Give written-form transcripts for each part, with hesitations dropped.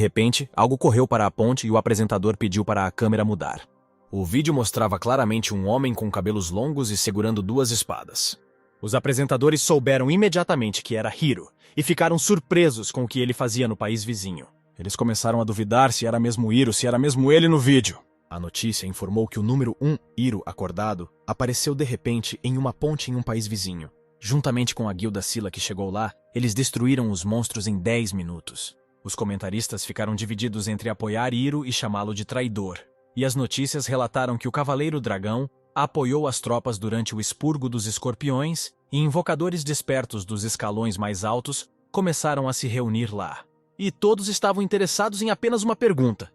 De repente, algo correu para a ponte e o apresentador pediu para a câmera mudar. O vídeo mostrava claramente um homem com cabelos longos e segurando duas espadas. Os apresentadores souberam imediatamente que era Hiro e ficaram surpresos com o que ele fazia no país vizinho. Eles começaram a duvidar se era mesmo Hiro, se era mesmo ele no vídeo. A notícia informou que o número 1, Hiro acordado, apareceu de repente em uma ponte em um país vizinho. Juntamente com a guilda Scylla que chegou lá, eles destruíram os monstros em 10 minutos. Os comentaristas ficaram divididos entre apoiar Hiro e chamá-lo de traidor. E as notícias relataram que o Cavaleiro Dragão apoiou as tropas durante o expurgo dos escorpiões e invocadores despertos dos escalões mais altos começaram a se reunir lá. E todos estavam interessados em apenas uma pergunta: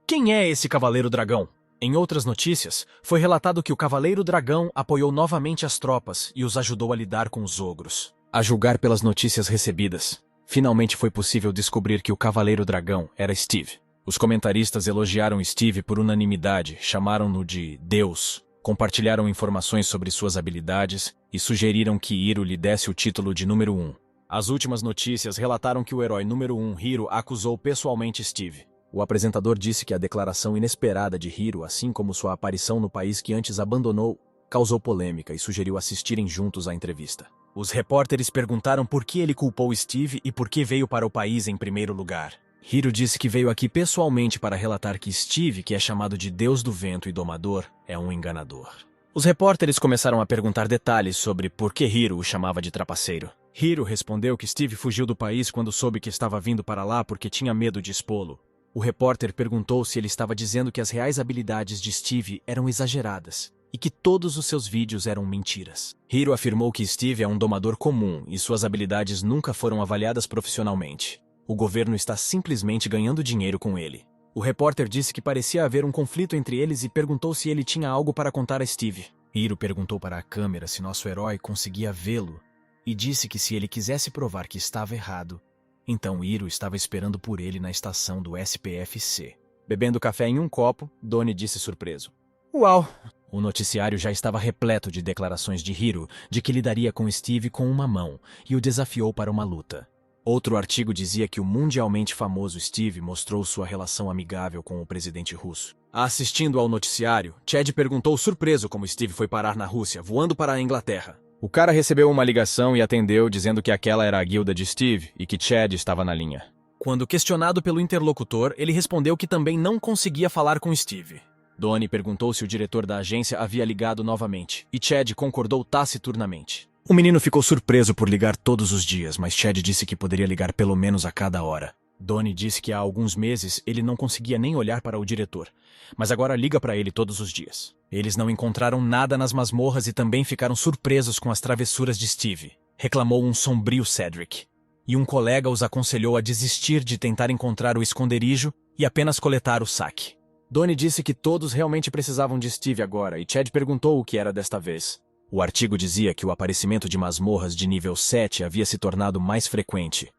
quem é esse Cavaleiro Dragão? Em outras notícias, foi relatado que o Cavaleiro Dragão apoiou novamente as tropas e os ajudou a lidar com os ogros. A julgar pelas notícias recebidas, finalmente foi possível descobrir que o Cavaleiro Dragão era Steve. Os comentaristas elogiaram Steve por unanimidade, chamaram-no de Deus, compartilharam informações sobre suas habilidades e sugeriram que Hiro lhe desse o título de número 1. As últimas notícias relataram que o herói número 1, Hiro, acusou pessoalmente Steve. O apresentador disse que a declaração inesperada de Hiro, assim como sua aparição no país que antes abandonou, causou polêmica e sugeriu assistirem juntos à entrevista. Os repórteres perguntaram por que ele culpou Steve e por que veio para o país em primeiro lugar. Hiro disse que veio aqui pessoalmente para relatar que Steve, que é chamado de Deus do Vento e Domador, é um enganador. Os repórteres começaram a perguntar detalhes sobre por que Hiro o chamava de trapaceiro. Hiro respondeu que Steve fugiu do país quando soube que estava vindo para lá porque tinha medo de expô-lo. O repórter perguntou se ele estava dizendo que as reais habilidades de Steve eram exageradas e que todos os seus vídeos eram mentiras. Hiro afirmou que Steve é um domador comum e suas habilidades nunca foram avaliadas profissionalmente. O governo está simplesmente ganhando dinheiro com ele. O repórter disse que parecia haver um conflito entre eles e perguntou se ele tinha algo para contar a Steve. Hiro perguntou para a câmera se nosso herói conseguia vê-lo e disse que se ele quisesse provar que estava errado, então Hiro estava esperando por ele na estação do SPFC. Bebendo café em um copo, Donnie disse surpreso: "Uau!" O noticiário já estava repleto de declarações de Hiro de que lidaria com Steve com uma mão e o desafiou para uma luta. Outro artigo dizia que o mundialmente famoso Steve mostrou sua relação amigável com o presidente russo. Assistindo ao noticiário, Chad perguntou surpreso como Steve foi parar na Rússia, voando para a Inglaterra. O cara recebeu uma ligação e atendeu dizendo que aquela era a guilda de Steve e que Chad estava na linha. Quando questionado pelo interlocutor, ele respondeu que também não conseguia falar com Steve. Donnie perguntou se o diretor da agência havia ligado novamente, e Chad concordou taciturnamente. O menino ficou surpreso por ligar todos os dias, mas Chad disse que poderia ligar pelo menos a cada hora. Donnie disse que há alguns meses ele não conseguia nem olhar para o diretor, mas agora liga para ele todos os dias. Eles não encontraram nada nas masmorras e também ficaram surpresos com as travessuras de Steve, reclamou um sombrio Cedric. E um colega os aconselhou a desistir de tentar encontrar o esconderijo e apenas coletar o saque. Donnie disse que todos realmente precisavam de Steve agora, e Chad perguntou o que era desta vez. O artigo dizia que o aparecimento de masmorras de nível 7 havia se tornado mais frequente.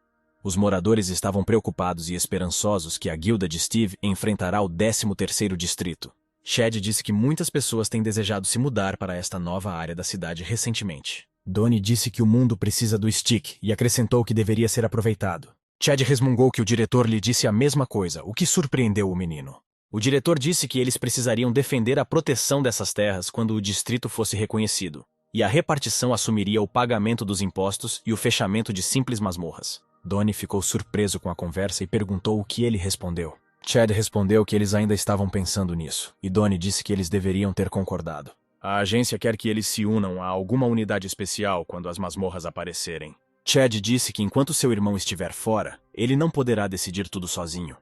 Os moradores estavam preocupados e esperançosos que a guilda de Steve enfrentará o 13º distrito. Chad disse que muitas pessoas têm desejado se mudar para esta nova área da cidade recentemente. Donnie disse que o mundo precisa do Stick e acrescentou que deveria ser aproveitado. Chad resmungou que o diretor lhe disse a mesma coisa, o que surpreendeu o menino. O diretor disse que eles precisariam defender a proteção dessas terras quando o distrito fosse reconhecido, e a repartição assumiria o pagamento dos impostos e o fechamento de simples masmorras. Donnie ficou surpreso com a conversa e perguntou o que ele respondeu. Chad respondeu que eles ainda estavam pensando nisso, e Donnie disse que eles deveriam ter concordado. A agência quer que eles se unam a alguma unidade especial quando as masmorras aparecerem. Chad disse que enquanto seu irmão estiver fora, ele não poderá decidir tudo sozinho.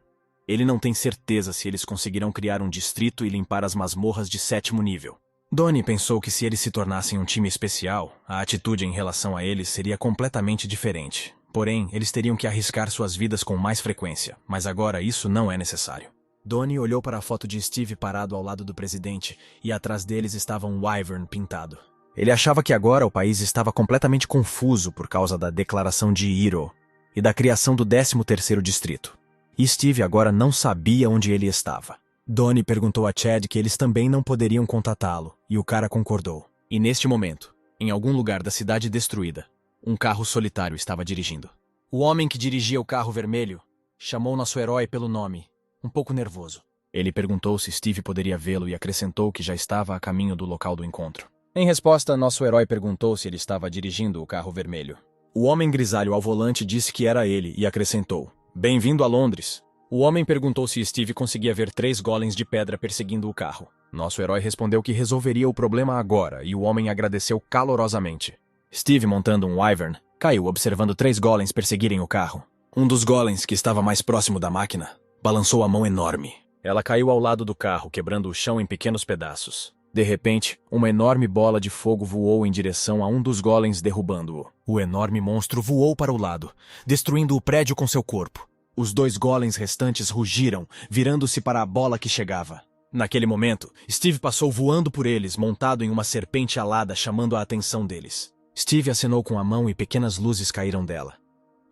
Ele não tem certeza se eles conseguirão criar um distrito e limpar as masmorras de 7º nível. Donnie pensou que se eles se tornassem um time especial, a atitude em relação a eles seria completamente diferente. Porém, eles teriam que arriscar suas vidas com mais frequência, mas agora isso não é necessário. Donnie olhou para a foto de Steve parado ao lado do presidente, e atrás deles estava um Wyvern pintado. Ele achava que agora o país estava completamente confuso por causa da declaração de Hiro e da criação do 13º distrito. E Steve agora não sabia onde ele estava. Donnie perguntou a Chad que eles também não poderiam contatá-lo, e o cara concordou. E neste momento, em algum lugar da cidade destruída, um carro solitário estava dirigindo. O homem que dirigia o carro vermelho Chamou nosso herói pelo nome, um pouco nervoso. Ele perguntou se Steve poderia vê-lo e acrescentou que já estava a caminho do local do encontro. Em resposta, nosso herói perguntou se ele estava dirigindo o carro vermelho. O homem grisalho ao volante disse que era ele e acrescentou: "Bem-vindo a Londres." O homem perguntou se Steve conseguia ver 3 golems de pedra perseguindo o carro. Nosso herói respondeu que resolveria o problema agora e o homem agradeceu calorosamente. Steve, montando um wyvern, caiu observando 3 golems perseguirem o carro. Um dos golems, que estava mais próximo da máquina, balançou a mão enorme. Ela caiu ao lado do carro, quebrando o chão em pequenos pedaços. De repente, uma enorme bola de fogo voou em direção a um dos golems, derrubando-o. O enorme monstro voou para o lado, destruindo o prédio com seu corpo. Os 2 golems restantes rugiram, virando-se para a bola que chegava. Naquele momento, Steve passou voando por eles, montado em uma serpente alada, chamando a atenção deles. Steve acenou com a mão e pequenas luzes caíram dela.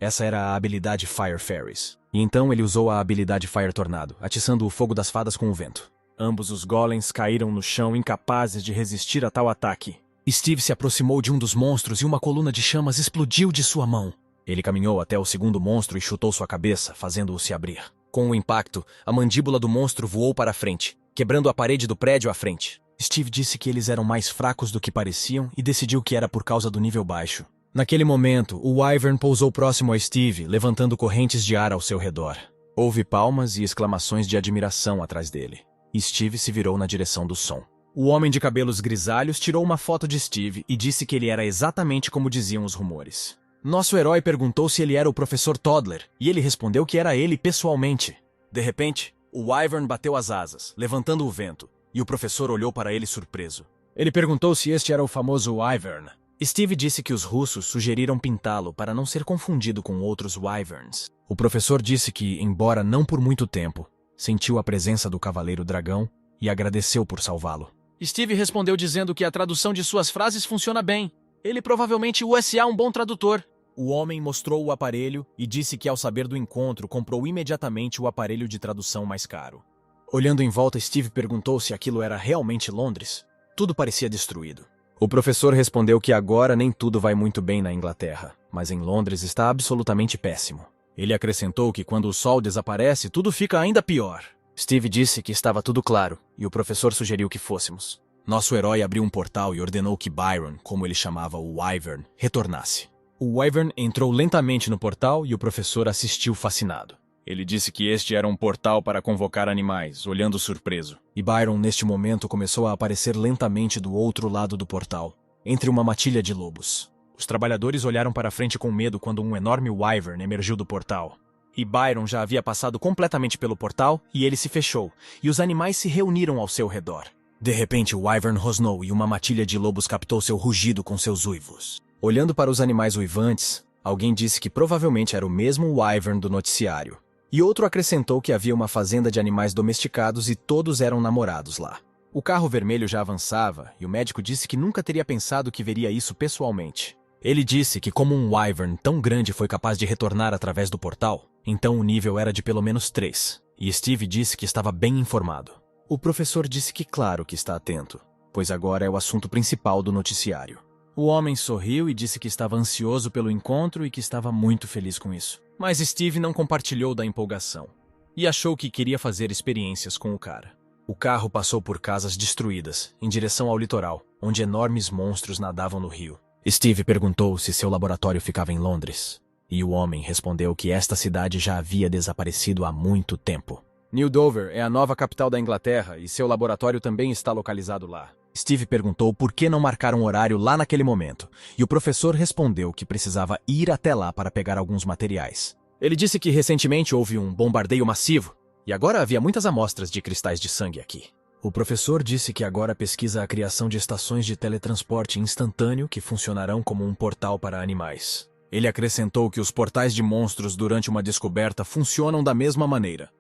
Essa era a habilidade Fire Fairies. E então ele usou a habilidade Fire Tornado, atiçando o fogo das fadas com o vento. Ambos os golems caíram no chão, incapazes de resistir a tal ataque. Steve se aproximou de um dos monstros e uma coluna de chamas explodiu de sua mão. Ele caminhou até o segundo monstro e chutou sua cabeça, fazendo-o se abrir. Com o impacto, a mandíbula do monstro voou para a frente, quebrando a parede do prédio à frente. Steve disse que eles eram mais fracos do que pareciam e decidiu que era por causa do nível baixo. Naquele momento, o wyvern pousou próximo a Steve, levantando correntes de ar ao seu redor. Houve palmas e exclamações de admiração atrás dele. Steve se virou na direção do som. O homem de cabelos grisalhos tirou uma foto de Steve e disse que ele era exatamente como diziam os rumores. Nosso herói perguntou se ele era o Professor Toddler, e ele respondeu que era ele pessoalmente. De repente, o wyvern bateu as asas, levantando o vento, e o professor olhou para ele surpreso. Ele perguntou se este era o famoso wyvern. Steve disse que os russos sugeriram pintá-lo para não ser confundido com outros wyverns. O professor disse que, embora não por muito tempo, sentiu a presença do Cavaleiro Dragão e agradeceu por salvá-lo. Steve respondeu dizendo que a tradução de suas frases funciona bem. Ele provavelmente é um bom tradutor. O homem mostrou o aparelho e disse que, ao saber do encontro, comprou imediatamente o aparelho de tradução mais caro. Olhando em volta, Steve perguntou se aquilo era realmente Londres. Tudo parecia destruído. O professor respondeu que agora nem tudo vai muito bem na Inglaterra, mas em Londres está absolutamente péssimo. Ele acrescentou que quando o sol desaparece, tudo fica ainda pior. Steve disse que estava tudo claro, e o professor sugeriu que fôssemos. Nosso herói abriu um portal e ordenou que Byron, como ele chamava o wyvern, retornasse. O wyvern entrou lentamente no portal e o professor assistiu fascinado. Ele disse que este era um portal para convocar animais, olhando surpreso. E Byron, neste momento, começou a aparecer lentamente do outro lado do portal, entre uma matilha de lobos. Os trabalhadores olharam para frente com medo quando um enorme wyvern emergiu do portal. E Byron já havia passado completamente pelo portal e ele se fechou, e os animais se reuniram ao seu redor. De repente, o wyvern rosnou e uma matilha de lobos captou seu rugido com seus uivos. Olhando para os animais uivantes, alguém disse que provavelmente era o mesmo wyvern do noticiário. E outro acrescentou que havia uma fazenda de animais domesticados e todos eram namorados lá. O carro vermelho já avançava e o médico disse que nunca teria pensado que veria isso pessoalmente. Ele disse que como um wyvern tão grande foi capaz de retornar através do portal, então o nível era de pelo menos 3. E Steve disse que estava bem informado. O professor disse que claro que está atento, pois agora é o assunto principal do noticiário. O homem sorriu e disse que estava ansioso pelo encontro e que estava muito feliz com isso. Mas Steve não compartilhou da empolgação e achou que queria fazer experiências com o cara. O carro passou por casas destruídas, em direção ao litoral, onde enormes monstros nadavam no rio. Steve perguntou se seu laboratório ficava em Londres, e o homem respondeu que esta cidade já havia desaparecido há muito tempo. New Dover é a nova capital da Inglaterra e seu laboratório também está localizado lá. Steve perguntou por que não marcar um horário lá naquele momento, e o professor respondeu que precisava ir até lá para pegar alguns materiais. Ele disse que recentemente houve um bombardeio massivo, e agora havia muitas amostras de cristais de sangue aqui. O professor disse que agora pesquisa a criação de estações de teletransporte instantâneo que funcionarão como um portal para animais. Ele acrescentou que os portais de monstros durante uma descoberta funcionam da mesma maneira.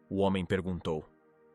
O homem perguntou: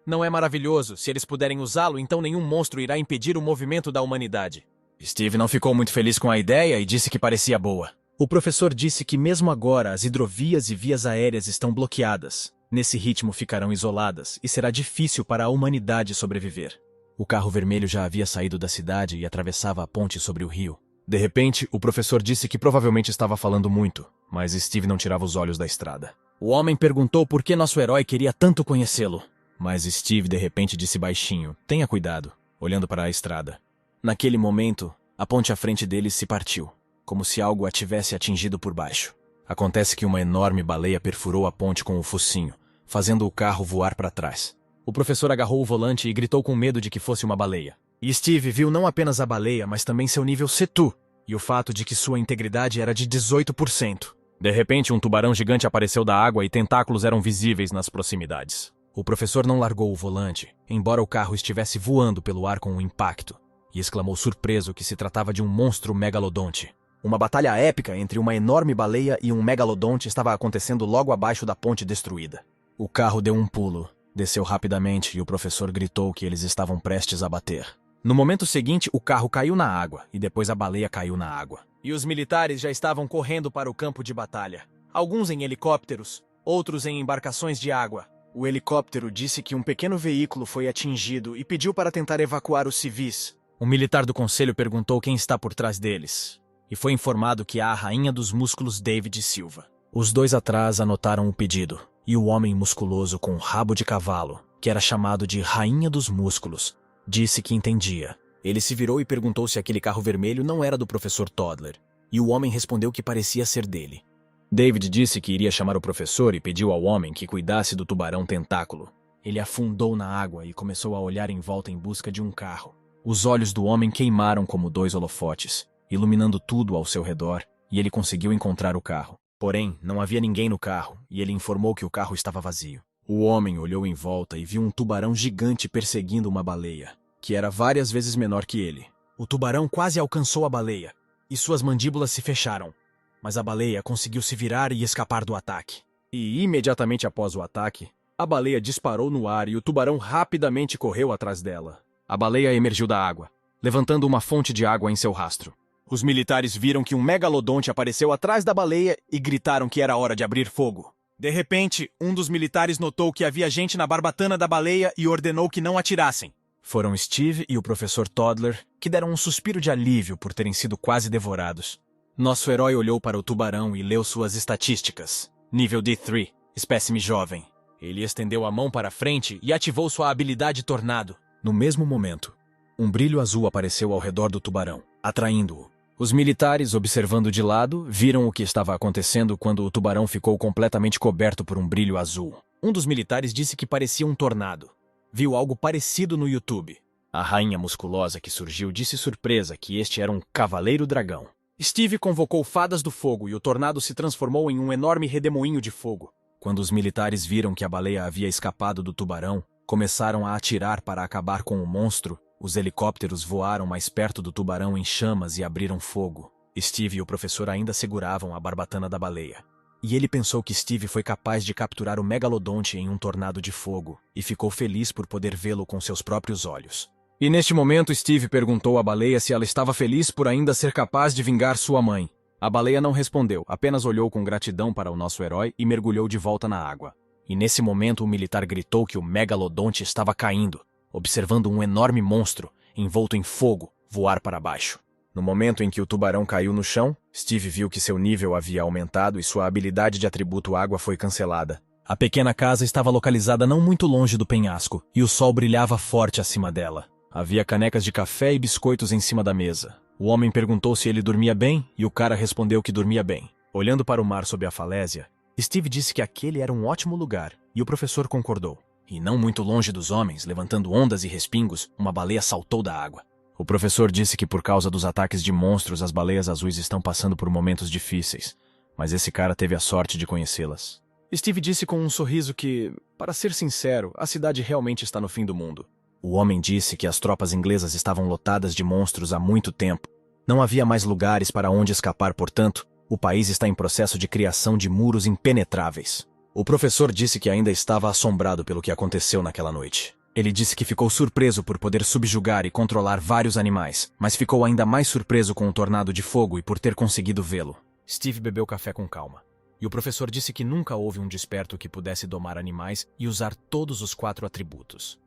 "Não é maravilhoso? Se eles puderem usá-lo, então nenhum monstro irá impedir o movimento da humanidade." Steve não ficou muito feliz com a ideia e disse que parecia boa. O professor disse que mesmo agora as hidrovias e vias aéreas estão bloqueadas. Nesse ritmo ficarão isoladas e será difícil para a humanidade sobreviver. O carro vermelho já havia saído da cidade e atravessava a ponte sobre o rio. De repente, o professor disse que provavelmente estava falando muito, mas Steve não tirava os olhos da estrada. O homem perguntou por que nosso herói queria tanto conhecê-lo. Mas Steve de repente disse baixinho, tenha cuidado, olhando para a estrada. Naquele momento, a ponte à frente deles se partiu, como se algo a tivesse atingido por baixo. Acontece que uma enorme baleia perfurou a ponte com o focinho, fazendo o carro voar para trás. O professor agarrou o volante e gritou com medo de que fosse uma baleia. E Steve viu não apenas a baleia, mas também seu nível Cetu, e o fato de que sua integridade era de 18%. De repente, um tubarão gigante apareceu da água e tentáculos eram visíveis nas proximidades. O professor não largou o volante, embora o carro estivesse voando pelo ar com um impacto, e exclamou surpreso que se tratava de um monstro megalodonte. Uma batalha épica entre uma enorme baleia e um megalodonte estava acontecendo logo abaixo da ponte destruída. O carro deu um pulo, desceu rapidamente e o professor gritou que eles estavam prestes a bater. No momento seguinte, o carro caiu na água e depois a baleia caiu na água. E os militares já estavam correndo para o campo de batalha. Alguns em helicópteros, outros em embarcações de água. O helicóptero disse que um pequeno veículo foi atingido e pediu para tentar evacuar os civis. O militar do conselho perguntou quem está por trás deles. E foi informado que há a rainha dos músculos David Silva. Os dois atrás anotaram o pedido. E o homem musculoso com rabo de cavalo, que era chamado de Rainha dos Músculos, disse que entendia. Ele se virou e perguntou se aquele carro vermelho não era do professor Toddler, e o homem respondeu que parecia ser dele. David disse que iria chamar o professor e pediu ao homem que cuidasse do tubarão tentáculo. Ele afundou na água e começou a olhar em volta em busca de um carro. Os olhos do homem queimaram como dois holofotes, iluminando tudo ao seu redor, e ele conseguiu encontrar o carro. Porém, não havia ninguém no carro, e ele informou que o carro estava vazio. O homem olhou em volta e viu um tubarão gigante perseguindo uma baleia, que era várias vezes menor que ele. O tubarão quase alcançou a baleia, e suas mandíbulas se fecharam. Mas a baleia conseguiu se virar e escapar do ataque. E imediatamente após o ataque, a baleia disparou no ar e o tubarão rapidamente correu atrás dela. A baleia emergiu da água, levantando uma fonte de água em seu rastro. Os militares viram que um megalodonte apareceu atrás da baleia e gritaram que era hora de abrir fogo. De repente, um dos militares notou que havia gente na barbatana da baleia e ordenou que não atirassem. Foram Steve e o professor Toddler, que deram um suspiro de alívio por terem sido quase devorados. Nosso herói olhou para o tubarão e leu suas estatísticas. Nível D3, espécime jovem. Ele estendeu a mão para frente e ativou sua habilidade Tornado. No mesmo momento, um brilho azul apareceu ao redor do tubarão, atraindo-o. Os militares, observando de lado, viram o que estava acontecendo quando o tubarão ficou completamente coberto por um brilho azul. Um dos militares disse que parecia um tornado. Viu algo parecido no YouTube. A rainha musculosa que surgiu disse surpresa que este era um cavaleiro dragão. Steve convocou fadas do fogo e o tornado se transformou em um enorme redemoinho de fogo. Quando os militares viram que a baleia havia escapado do tubarão, começaram a atirar para acabar com o monstro. Os helicópteros voaram mais perto do tubarão em chamas e abriram fogo. Steve e o professor ainda seguravam a barbatana da baleia. E ele pensou que Steve foi capaz de capturar o megalodonte em um tornado de fogo, e ficou feliz por poder vê-lo com seus próprios olhos. E neste momento Steve perguntou à baleia se ela estava feliz por ainda ser capaz de vingar sua mãe. A baleia não respondeu, apenas olhou com gratidão para o nosso herói e mergulhou de volta na água. E nesse momento o militar gritou que o megalodonte estava caindo, observando um enorme monstro, envolto em fogo, voar para baixo. No momento em que o tubarão caiu no chão, Steve viu que seu nível havia aumentado e sua habilidade de atributo água foi cancelada. A pequena casa estava localizada não muito longe do penhasco, e o sol brilhava forte acima dela. Havia canecas de café e biscoitos em cima da mesa. O homem perguntou se ele dormia bem, e o cara respondeu que dormia bem. Olhando para o mar sob a falésia, Steve disse que aquele era um ótimo lugar, e o professor concordou. E não muito longe dos homens, levantando ondas e respingos, uma baleia saltou da água. O professor disse que por causa dos ataques de monstros, as baleias azuis estão passando por momentos difíceis, mas esse cara teve a sorte de conhecê-las. Steve disse com um sorriso que, para ser sincero, a cidade realmente está no fim do mundo. O homem disse que as tropas inglesas estavam lotadas de monstros há muito tempo. Não havia mais lugares para onde escapar, portanto, o país está em processo de criação de muros impenetráveis. O professor disse que ainda estava assombrado pelo que aconteceu naquela noite. Ele disse que ficou surpreso por poder subjugar e controlar vários animais, mas ficou ainda mais surpreso com o tornado de fogo e por ter conseguido vê-lo. Steve bebeu café com calma. E o professor disse que nunca houve um desperto que pudesse domar animais e usar todos os 4 atributos: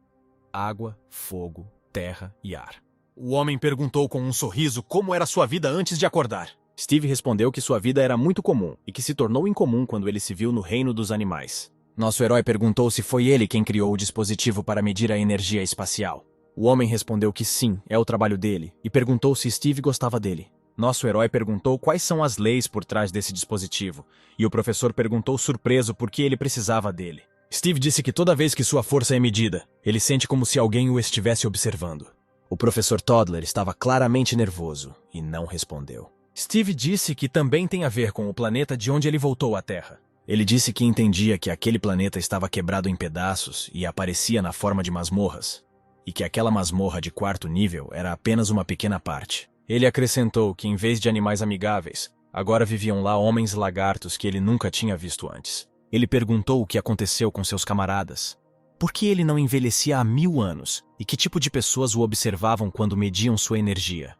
água, fogo, terra e ar. O homem perguntou com um sorriso como era sua vida antes de acordar. Steve respondeu que sua vida era muito comum e que se tornou incomum quando ele se viu no reino dos animais. Nosso herói perguntou se foi ele quem criou o dispositivo para medir a energia espacial. O homem respondeu que sim, é o trabalho dele, e perguntou se Steve gostava dele. Nosso herói perguntou quais são as leis por trás desse dispositivo, e o professor perguntou surpreso por que ele precisava dele. Steve disse que toda vez que sua força é medida, ele sente como se alguém o estivesse observando. O professor Toddler estava claramente nervoso e não respondeu. Steve disse que também tem a ver com o planeta de onde ele voltou à Terra. Ele disse que entendia que aquele planeta estava quebrado em pedaços e aparecia na forma de masmorras, e que aquela masmorra de 4º nível era apenas uma pequena parte. Ele acrescentou que, em vez de animais amigáveis, agora viviam lá homens lagartos que ele nunca tinha visto antes. Ele perguntou o que aconteceu com seus camaradas. Por que ele não envelhecia há 1000 anos? E que tipo de pessoas o observavam quando mediam sua energia?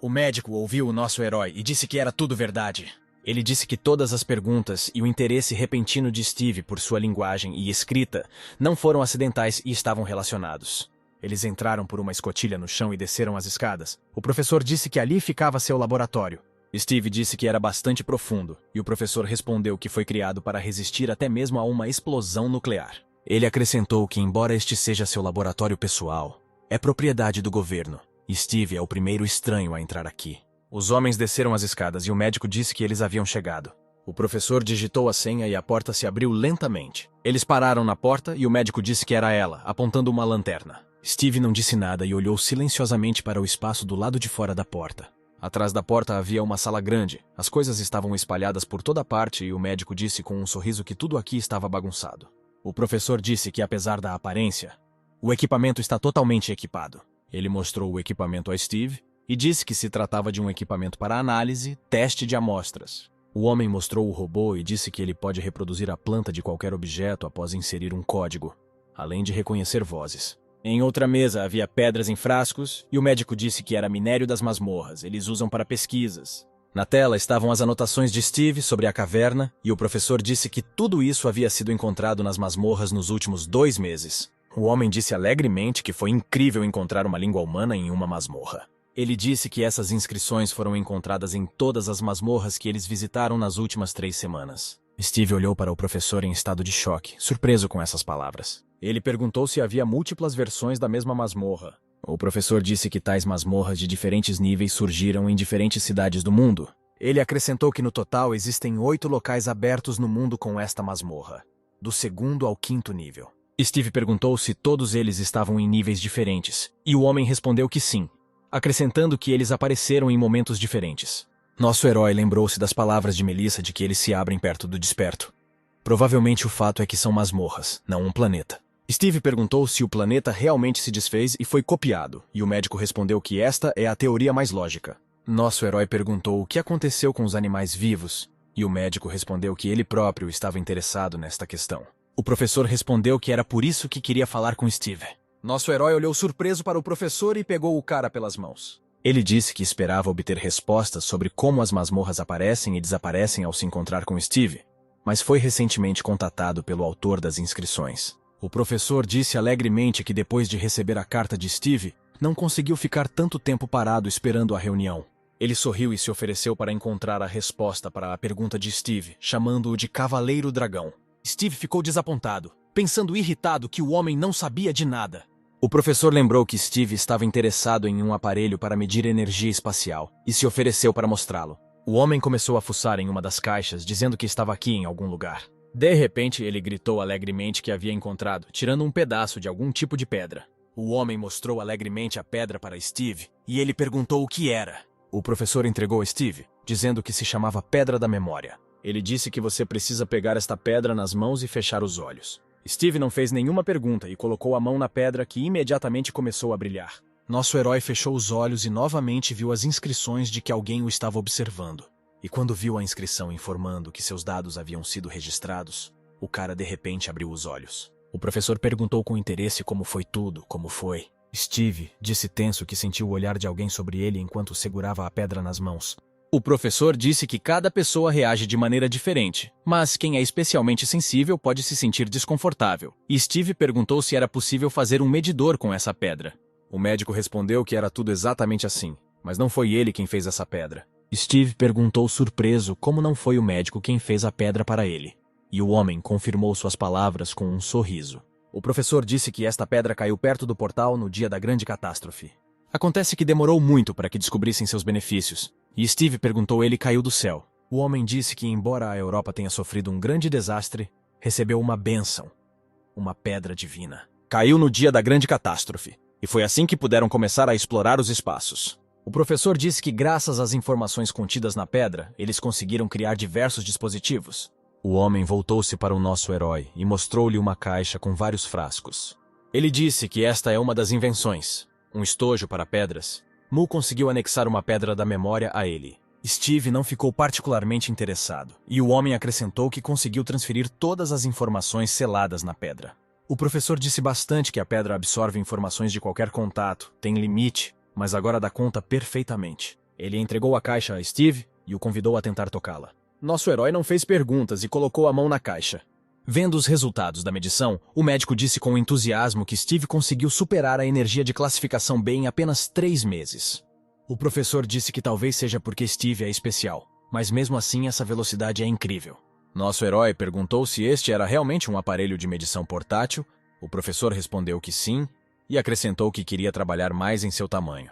O médico ouviu o nosso herói e disse que era tudo verdade. Ele disse que todas as perguntas e o interesse repentino de Steve por sua linguagem e escrita não foram acidentais e estavam relacionados. Eles entraram por uma escotilha no chão e desceram as escadas. O professor disse que ali ficava seu laboratório. Steve disse que era bastante profundo, e o professor respondeu que foi criado para resistir até mesmo a uma explosão nuclear. Ele acrescentou que, embora este seja seu laboratório pessoal, é propriedade do governo, e Steve é o primeiro estranho a entrar aqui. Os homens desceram as escadas e o médico disse que eles haviam chegado. O professor digitou a senha e a porta se abriu lentamente. Eles pararam na porta e o médico disse que era ela, apontando uma lanterna. Steve não disse nada e olhou silenciosamente para o espaço do lado de fora da porta. Atrás da porta havia uma sala grande. As coisas estavam espalhadas por toda parte e o médico disse com um sorriso que tudo aqui estava bagunçado. O professor disse que, apesar da aparência, o equipamento está totalmente equipado. Ele mostrou o equipamento a Steve e disse que se tratava de um equipamento para análise, teste de amostras. O homem mostrou o robô e disse que ele pode reproduzir a planta de qualquer objeto após inserir um código, além de reconhecer vozes. Em outra mesa havia pedras em frascos e o médico disse que era minério das masmorras, eles usam para pesquisas. Na tela estavam as anotações de Steve sobre a caverna e o professor disse que tudo isso havia sido encontrado nas masmorras nos últimos 2 meses. O homem disse alegremente que foi incrível encontrar uma língua humana em uma masmorra. Ele disse que essas inscrições foram encontradas em todas as masmorras que eles visitaram nas últimas 3 semanas. Steve olhou para o professor em estado de choque, surpreso com essas palavras. Ele perguntou se havia múltiplas versões da mesma masmorra. O professor disse que tais masmorras de diferentes níveis surgiram em diferentes cidades do mundo. Ele acrescentou que no total existem 8 locais abertos no mundo com esta masmorra, do 2º ao 5º nível. Steve perguntou se todos eles estavam em níveis diferentes, e o homem respondeu que sim, acrescentando que eles apareceram em momentos diferentes. Nosso herói lembrou-se das palavras de Melissa de que eles se abrem perto do desperto. Provavelmente o fato é que são masmorras, não um planeta. Steve perguntou se o planeta realmente se desfez e foi copiado, e o médico respondeu que esta é a teoria mais lógica. Nosso herói perguntou o que aconteceu com os animais vivos, e o médico respondeu que ele próprio estava interessado nesta questão. O professor respondeu que era por isso que queria falar com Steve. Nosso herói olhou surpreso para o professor e pegou o cara pelas mãos. Ele disse que esperava obter respostas sobre como as masmorras aparecem e desaparecem ao se encontrar com Steve, mas foi recentemente contatado pelo autor das inscrições. O professor disse alegremente que depois de receber a carta de Steve, não conseguiu ficar tanto tempo parado esperando a reunião. Ele sorriu e se ofereceu para encontrar a resposta para a pergunta de Steve, chamando-o de Cavaleiro Dragão. Steve ficou desapontado, pensando irritado que o homem não sabia de nada. O professor lembrou que Steve estava interessado em um aparelho para medir energia espacial e se ofereceu para mostrá-lo. O homem começou a fuçar em uma das caixas, dizendo que estava aqui em algum lugar. De repente, ele gritou alegremente que havia encontrado, tirando um pedaço de algum tipo de pedra. O homem mostrou alegremente a pedra para Steve, e ele perguntou o que era. O professor entregou a Steve, dizendo que se chamava Pedra da Memória. Ele disse que você precisa pegar esta pedra nas mãos e fechar os olhos. Steve não fez nenhuma pergunta e colocou a mão na pedra que imediatamente começou a brilhar. Nosso herói fechou os olhos e novamente viu as inscrições de que alguém o estava observando. E quando viu a inscrição informando que seus dados haviam sido registrados, o cara de repente abriu os olhos. O professor perguntou com interesse como foi tudo, como foi. Steve disse tenso que sentiu o olhar de alguém sobre ele enquanto segurava a pedra nas mãos. O professor disse que cada pessoa reage de maneira diferente, mas quem é especialmente sensível pode se sentir desconfortável. E Steve perguntou se era possível fazer um medidor com essa pedra. O médico respondeu que era tudo exatamente assim, mas não foi ele quem fez essa pedra. Steve perguntou surpreso como não foi o médico quem fez a pedra para ele. E o homem confirmou suas palavras com um sorriso. O professor disse que esta pedra caiu perto do portal no dia da grande catástrofe. Acontece que demorou muito para que descobrissem seus benefícios, e Steve perguntou ele caiu do céu. O homem disse que, embora a Europa tenha sofrido um grande desastre, recebeu uma bênção, uma pedra divina. Caiu no dia da grande catástrofe, e foi assim que puderam começar a explorar os espaços. O professor disse que, graças às informações contidas na pedra, eles conseguiram criar diversos dispositivos. O homem voltou-se para o nosso herói e mostrou-lhe uma caixa com vários frascos. Ele disse que esta é uma das invenções, um estojo para pedras. Mu conseguiu anexar uma pedra da memória a ele. Steve não ficou particularmente interessado, e o homem acrescentou que conseguiu transferir todas as informações seladas na pedra. O professor disse bastante que a pedra absorve informações de qualquer contato, tem limite, mas agora dá conta perfeitamente. Ele entregou a caixa a Steve e o convidou a tentar tocá-la. Nosso herói não fez perguntas e colocou a mão na caixa. Vendo os resultados da medição, o médico disse com entusiasmo que Steve conseguiu superar a energia de classificação B em apenas 3 meses. O professor disse que talvez seja porque Steve é especial, mas mesmo assim essa velocidade é incrível. Nosso herói perguntou se este era realmente um aparelho de medição portátil. O professor respondeu que sim e acrescentou que queria trabalhar mais em seu tamanho.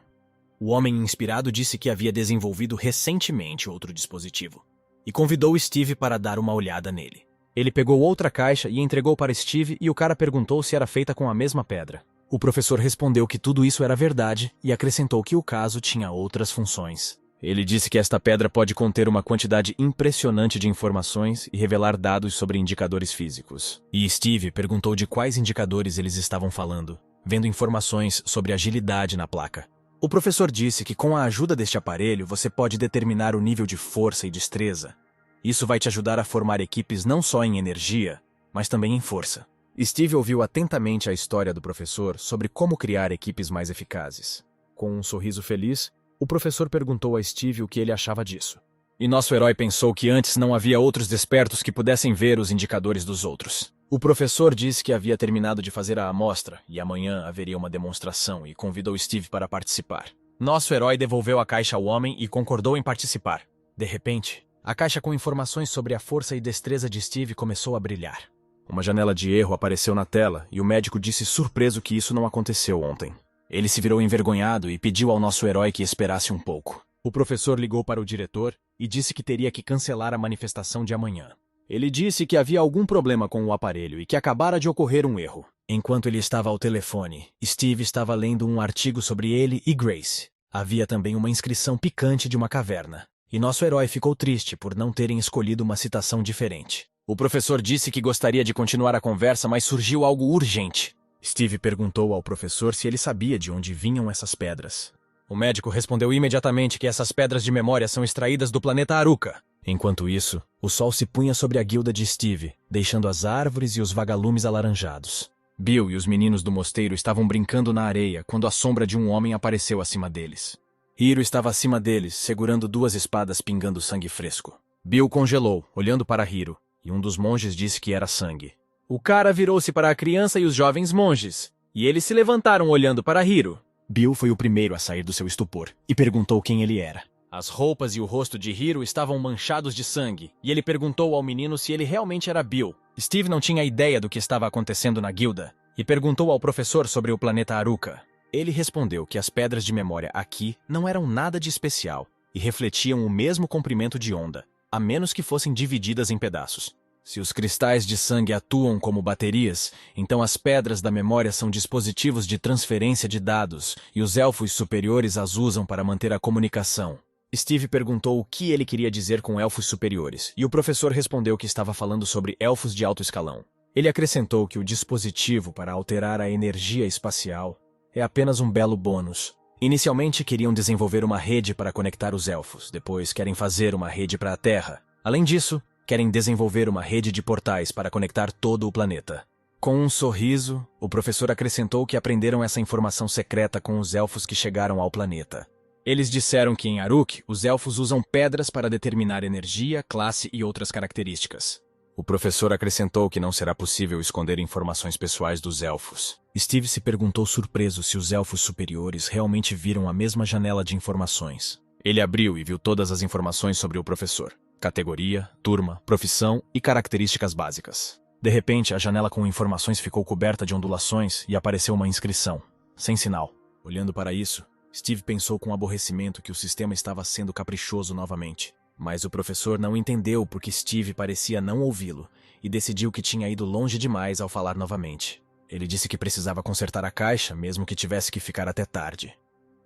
O homem inspirado disse que havia desenvolvido recentemente outro dispositivo e convidou Steve para dar uma olhada nele. Ele pegou outra caixa e entregou para Steve e o cara perguntou se era feita com a mesma pedra. O professor respondeu que tudo isso era verdade e acrescentou que o caso tinha outras funções. Ele disse que esta pedra pode conter uma quantidade impressionante de informações e revelar dados sobre indicadores físicos. E Steve perguntou de quais indicadores eles estavam falando, vendo informações sobre agilidade na placa. O professor disse que com a ajuda deste aparelho você pode determinar o nível de força e destreza. Isso vai te ajudar a formar equipes não só em energia, mas também em força. Steve ouviu atentamente a história do professor sobre como criar equipes mais eficazes. Com um sorriso feliz, o professor perguntou a Steve o que ele achava disso. E nosso herói pensou que antes não havia outros despertos que pudessem ver os indicadores dos outros. O professor disse que havia terminado de fazer a amostra e amanhã haveria uma demonstração e convidou Steve para participar. Nosso herói devolveu a caixa ao homem e concordou em participar. De repente, a caixa com informações sobre a força e destreza de Steve começou a brilhar. Uma janela de erro apareceu na tela e o médico disse surpreso que isso não aconteceu ontem. Ele se virou envergonhado e pediu ao nosso herói que esperasse um pouco. O professor ligou para o diretor e disse que teria que cancelar a manifestação de amanhã. Ele disse que havia algum problema com o aparelho e que acabara de ocorrer um erro. Enquanto ele estava ao telefone, Steve estava lendo um artigo sobre ele e Grace. Havia também uma inscrição picante de uma caverna. E nosso herói ficou triste por não terem escolhido uma citação diferente. O professor disse que gostaria de continuar a conversa, mas surgiu algo urgente. Steve perguntou ao professor se ele sabia de onde vinham essas pedras. O médico respondeu imediatamente que essas pedras de memória são extraídas do planeta Aruka. Enquanto isso, o sol se punha sobre a guilda de Steve, deixando as árvores e os vagalumes alaranjados. Bill e os meninos do mosteiro estavam brincando na areia quando a sombra de um homem apareceu acima deles. Hiro estava acima deles, segurando 2 espadas pingando sangue fresco. Bill congelou, olhando para Hiro, e um dos monges disse que era sangue. O cara virou-se para a criança e os jovens monges, e eles se levantaram olhando para Hiro. Bill foi o primeiro a sair do seu estupor, e perguntou quem ele era. As roupas e o rosto de Hiro estavam manchados de sangue, e ele perguntou ao menino se ele realmente era Bill. Steve não tinha ideia do que estava acontecendo na guilda, e perguntou ao professor sobre o planeta Aruka. Ele respondeu que as pedras de memória aqui não eram nada de especial, e refletiam o mesmo comprimento de onda, a menos que fossem divididas em pedaços. Se os cristais de sangue atuam como baterias, então as pedras da memória são dispositivos de transferência de dados e os elfos superiores as usam para manter a comunicação. Steve perguntou o que ele queria dizer com elfos superiores, e o professor respondeu que estava falando sobre elfos de alto escalão. Ele acrescentou que o dispositivo para alterar a energia espacial é apenas um belo bônus. Inicialmente queriam desenvolver uma rede para conectar os elfos, depois querem fazer uma rede para a Terra. Além disso, querem desenvolver uma rede de portais para conectar todo o planeta. Com um sorriso, o professor acrescentou que aprenderam essa informação secreta com os elfos que chegaram ao planeta. Eles disseram que em Aruk, os elfos usam pedras para determinar energia, classe e outras características. O professor acrescentou que não será possível esconder informações pessoais dos elfos. Steve se perguntou surpreso se os elfos superiores realmente viram a mesma janela de informações. Ele abriu e viu todas as informações sobre o professor. Categoria, turma, profissão e características básicas. De repente, a janela com informações ficou coberta de ondulações e apareceu uma inscrição. Sem sinal. Olhando para isso, Steve pensou com aborrecimento que o sistema estava sendo caprichoso novamente. Mas o professor não entendeu porque Steve parecia não ouvi-lo e decidiu que tinha ido longe demais ao falar novamente. Ele disse que precisava consertar a caixa, mesmo que tivesse que ficar até tarde.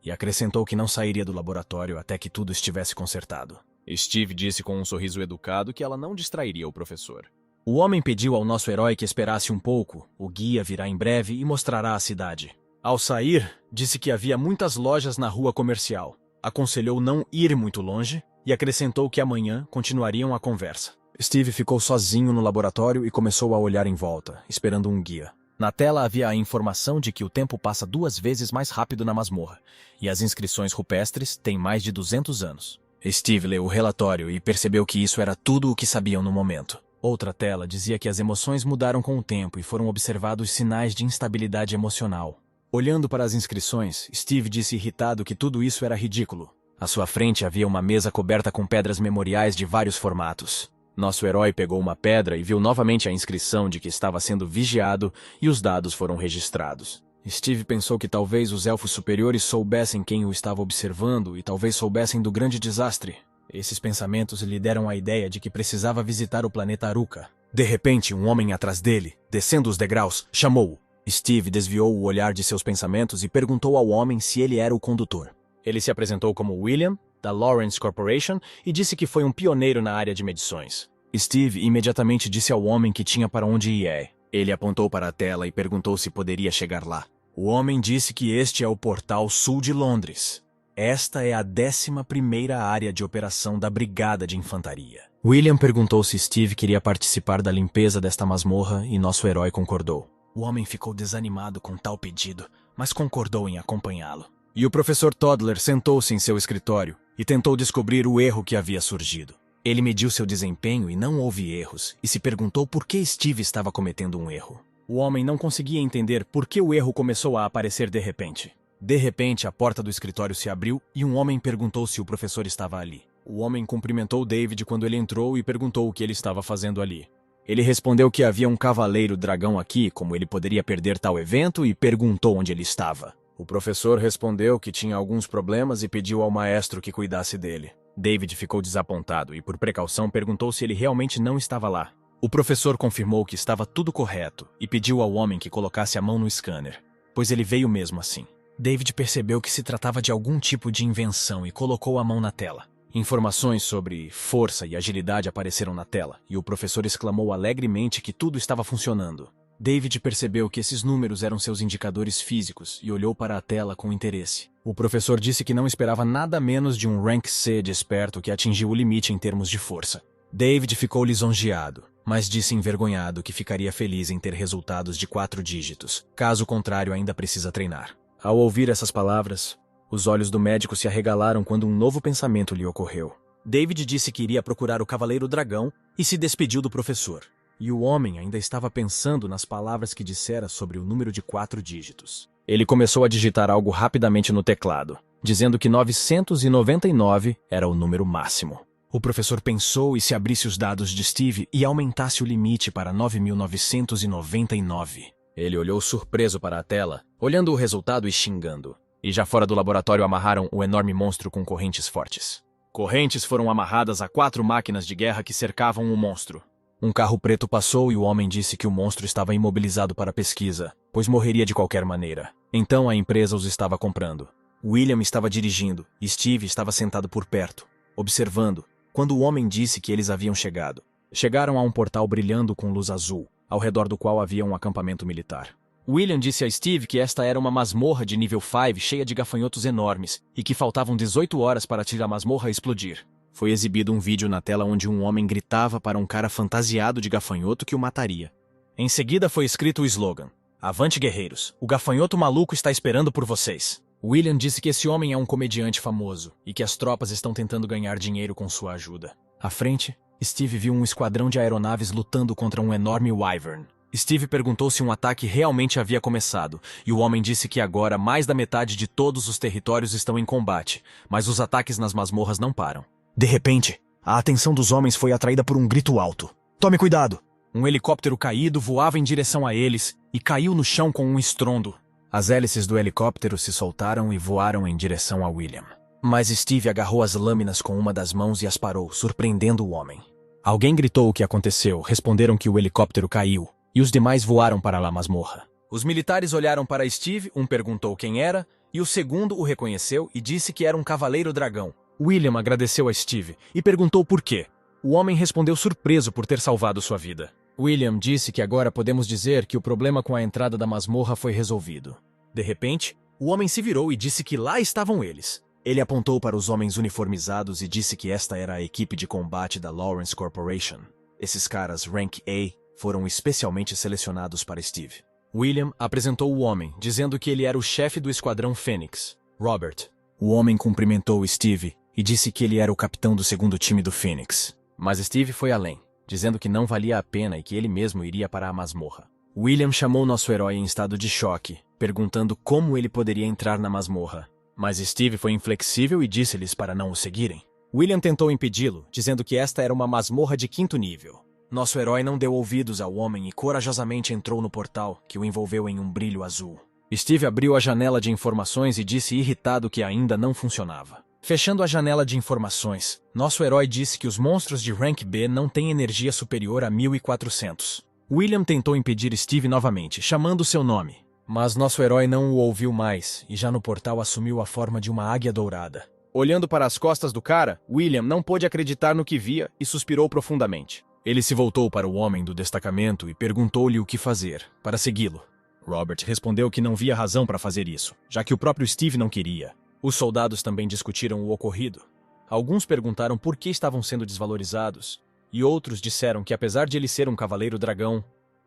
E acrescentou que não sairia do laboratório até que tudo estivesse consertado. Steve disse com um sorriso educado que ela não distrairia o professor. O homem pediu ao nosso herói que esperasse um pouco, o guia virá em breve e mostrará a cidade. Ao sair, disse que havia muitas lojas na rua comercial. Aconselhou não ir muito longe e acrescentou que amanhã continuariam a conversa. Steve ficou sozinho no laboratório e começou a olhar em volta, esperando um guia. Na tela havia a informação de que o tempo passa 2 vezes mais rápido na masmorra, e as inscrições rupestres têm mais de 200 anos. Steve leu o relatório e percebeu que isso era tudo o que sabiam no momento. Outra tela dizia que as emoções mudaram com o tempo e foram observados sinais de instabilidade emocional. Olhando para as inscrições, Steve disse irritado que tudo isso era ridículo. À sua frente havia uma mesa coberta com pedras memoriais de vários formatos. Nosso herói pegou uma pedra e viu novamente a inscrição de que estava sendo vigiado e os dados foram registrados. Steve pensou que talvez os elfos superiores soubessem quem o estava observando e talvez soubessem do grande desastre. Esses pensamentos lhe deram a ideia de que precisava visitar o planeta Aruka. De repente, um homem atrás dele, descendo os degraus, chamou-o. Steve desviou o olhar de seus pensamentos e perguntou ao homem se ele era o condutor. Ele se apresentou como William, da Lawrence Corporation, e disse que foi um pioneiro na área de medições. Steve imediatamente disse ao homem que tinha para onde ir. Ele apontou para a tela e perguntou se poderia chegar lá. O homem disse que este é o portal sul de Londres. Esta é a 11ª área de operação da Brigada de Infantaria. William perguntou se Steve queria participar da limpeza desta masmorra e nosso herói concordou. O homem ficou desanimado com tal pedido, mas concordou em acompanhá-lo. E o professor Toddler sentou-se em seu escritório e tentou descobrir o erro que havia surgido. Ele mediu seu desempenho e não houve erros, e se perguntou por que Steve estava cometendo um erro. O homem não conseguia entender por que o erro começou a aparecer de repente. De repente, a porta do escritório se abriu e um homem perguntou se o professor estava ali. O homem cumprimentou David quando ele entrou e perguntou o que ele estava fazendo ali. Ele respondeu que havia um cavaleiro dragão aqui, como ele poderia perder tal evento, e perguntou onde ele estava. O professor respondeu que tinha alguns problemas e pediu ao maestro que cuidasse dele. David ficou desapontado e, por precaução, perguntou se ele realmente não estava lá. O professor confirmou que estava tudo correto e pediu ao homem que colocasse a mão no scanner, pois ele veio mesmo assim. David percebeu que se tratava de algum tipo de invenção e colocou a mão na tela. Informações sobre força e agilidade apareceram na tela, e o professor exclamou alegremente que tudo estava funcionando. David percebeu que esses números eram seus indicadores físicos e olhou para a tela com interesse. O professor disse que não esperava nada menos de um Rank C de esperto que atingiu o limite em termos de força. David ficou lisonjeado, mas disse envergonhado que ficaria feliz em ter resultados de 4 dígitos. Caso contrário, ainda precisa treinar. Ao ouvir essas palavras, os olhos do médico se arregalaram quando um novo pensamento lhe ocorreu. David disse que iria procurar o Cavaleiro Dragão e se despediu do professor. E o homem ainda estava pensando nas palavras que dissera sobre o número de 4 dígitos. Ele começou a digitar algo rapidamente no teclado, dizendo que 999 era o número máximo. O professor pensou e se abrisse os dados de Steve e aumentasse o limite para 9.999. Ele olhou surpreso para a tela, olhando o resultado e xingando. E já fora do laboratório amarraram o enorme monstro com correntes fortes. Correntes foram amarradas a 4 máquinas de guerra que cercavam o monstro. Um carro preto passou e o homem disse que o monstro estava imobilizado para pesquisa, pois morreria de qualquer maneira. Então a empresa os estava comprando. William estava dirigindo e Steve estava sentado por perto, observando, quando o homem disse que eles haviam chegado. Chegaram a um portal brilhando com luz azul, ao redor do qual havia um acampamento militar. William disse a Steve que esta era uma masmorra de nível 5 cheia de gafanhotos enormes e que faltavam 18 horas para tirar a masmorra explodir. Foi exibido um vídeo na tela onde um homem gritava para um cara fantasiado de gafanhoto que o mataria. Em seguida foi escrito o slogan: "Avante guerreiros, o gafanhoto maluco está esperando por vocês." William disse que esse homem é um comediante famoso e que as tropas estão tentando ganhar dinheiro com sua ajuda. À frente, Steve viu um esquadrão de aeronaves lutando contra um enorme wyvern. Steve perguntou se um ataque realmente havia começado, e o homem disse que agora mais da metade de todos os territórios estão em combate, mas os ataques nas masmorras não param. De repente, a atenção dos homens foi atraída por um grito alto. Tome cuidado! Um helicóptero caído voava em direção a eles e caiu no chão com um estrondo. As hélices do helicóptero se soltaram e voaram em direção a William. Mas Steve agarrou as lâminas com uma das mãos e as parou, surpreendendo o homem. Alguém gritou o que aconteceu, responderam que o helicóptero caiu, e os demais voaram para a masmorra. Os militares olharam para Steve, um perguntou quem era, e o segundo o reconheceu e disse que era um cavaleiro dragão. William agradeceu a Steve e perguntou por quê. O homem respondeu surpreso por ter salvado sua vida. William disse que agora podemos dizer que o problema com a entrada da masmorra foi resolvido. De repente, o homem se virou e disse que lá estavam eles. Ele apontou para os homens uniformizados e disse que esta era a equipe de combate da Lawrence Corporation. Esses caras, Rank A, foram especialmente selecionados para Steve. William apresentou o homem, dizendo que ele era o chefe do esquadrão Fênix, Robert. O homem cumprimentou Steve e disse que ele era o capitão do segundo time do Phoenix. Mas Steve foi além, dizendo que não valia a pena e que ele mesmo iria para a masmorra. William chamou nosso herói em estado de choque, perguntando como ele poderia entrar na masmorra. Mas Steve foi inflexível e disse-lhes para não o seguirem. William tentou impedi-lo, dizendo que esta era uma masmorra de 5º nível. Nosso herói não deu ouvidos ao homem e corajosamente entrou no portal, que o envolveu em um brilho azul. Steve abriu a janela de informações e disse irritado que ainda não funcionava. Fechando a janela de informações, nosso herói disse que os monstros de Rank B não têm energia superior a 1400. William tentou impedir Steve novamente, chamando seu nome. Mas nosso herói não o ouviu mais e já no portal assumiu a forma de uma águia dourada. Olhando para as costas do cara, William não pôde acreditar no que via e suspirou profundamente. Ele se voltou para o homem do destacamento e perguntou-lhe o que fazer, para segui-lo. Robert respondeu que não via razão para fazer isso, já que o próprio Steve não queria. Os soldados também discutiram o ocorrido. Alguns perguntaram por que estavam sendo desvalorizados, e outros disseram que apesar de ele ser um cavaleiro dragão,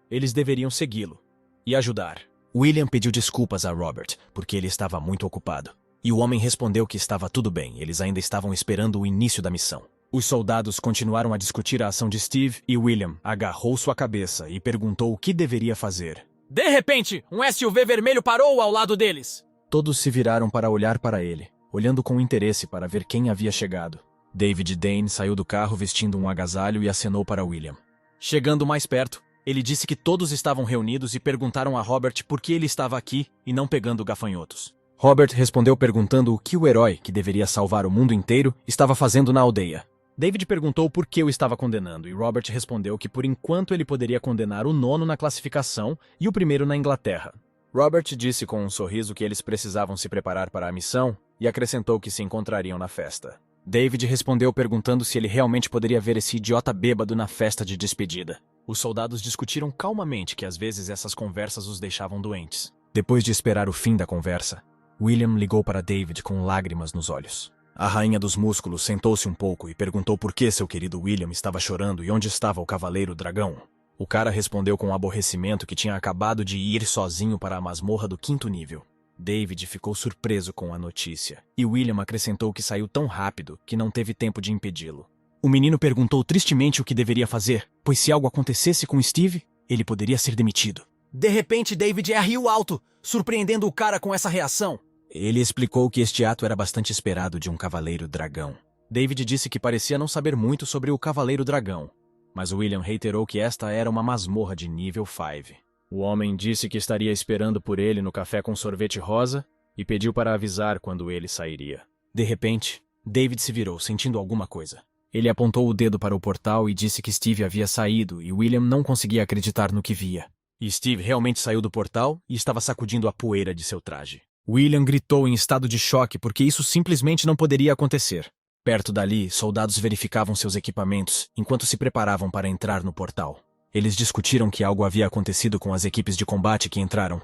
eles deveriam segui-lo e ajudar. William pediu desculpas a Robert, porque ele estava muito ocupado. E o homem respondeu que estava tudo bem, eles ainda estavam esperando o início da missão. Os soldados continuaram a discutir a ação de Steve e William agarrou sua cabeça e perguntou o que deveria fazer. De repente, um SUV vermelho parou ao lado deles. Todos se viraram para olhar para ele, olhando com interesse para ver quem havia chegado. David Dane saiu do carro vestindo um agasalho e acenou para William. Chegando mais perto, ele disse que todos estavam reunidos e perguntaram a Robert por que ele estava aqui e não pegando gafanhotos. Robert respondeu perguntando o que o herói, que deveria salvar o mundo inteiro, estava fazendo na aldeia. David perguntou por que o estava condenando e Robert respondeu que por enquanto ele poderia condenar o 9º na classificação e o 1º na Inglaterra. Robert disse com um sorriso que eles precisavam se preparar para a missão e acrescentou que se encontrariam na festa. David respondeu perguntando se ele realmente poderia ver esse idiota bêbado na festa de despedida. Os soldados discutiram calmamente que às vezes essas conversas os deixavam doentes. Depois de esperar o fim da conversa, William ligou para David com lágrimas nos olhos. A rainha dos músculos sentou-se um pouco e perguntou por que seu querido William estava chorando e onde estava o cavaleiro dragão. O cara respondeu com aborrecimento que tinha acabado de ir sozinho para a masmorra do 5º nível. David ficou surpreso com a notícia, e William acrescentou que saiu tão rápido que não teve tempo de impedi-lo. O menino perguntou tristemente o que deveria fazer, pois se algo acontecesse com Steve, ele poderia ser demitido. De repente, David riu alto, surpreendendo o cara com essa reação. Ele explicou que este ato era bastante esperado de um cavaleiro dragão. David disse que parecia não saber muito sobre o cavaleiro dragão, mas William reiterou que esta era uma masmorra de nível 5. O homem disse que estaria esperando por ele no café com sorvete rosa e pediu para avisar quando ele sairia. De repente, David se virou, sentindo alguma coisa. Ele apontou o dedo para o portal e disse que Steve havia saído e William não conseguia acreditar no que via. E Steve realmente saiu do portal e estava sacudindo a poeira de seu traje. William gritou em estado de choque porque isso simplesmente não poderia acontecer. Perto dali, soldados verificavam seus equipamentos enquanto se preparavam para entrar no portal. Eles discutiram que algo havia acontecido com as equipes de combate que entraram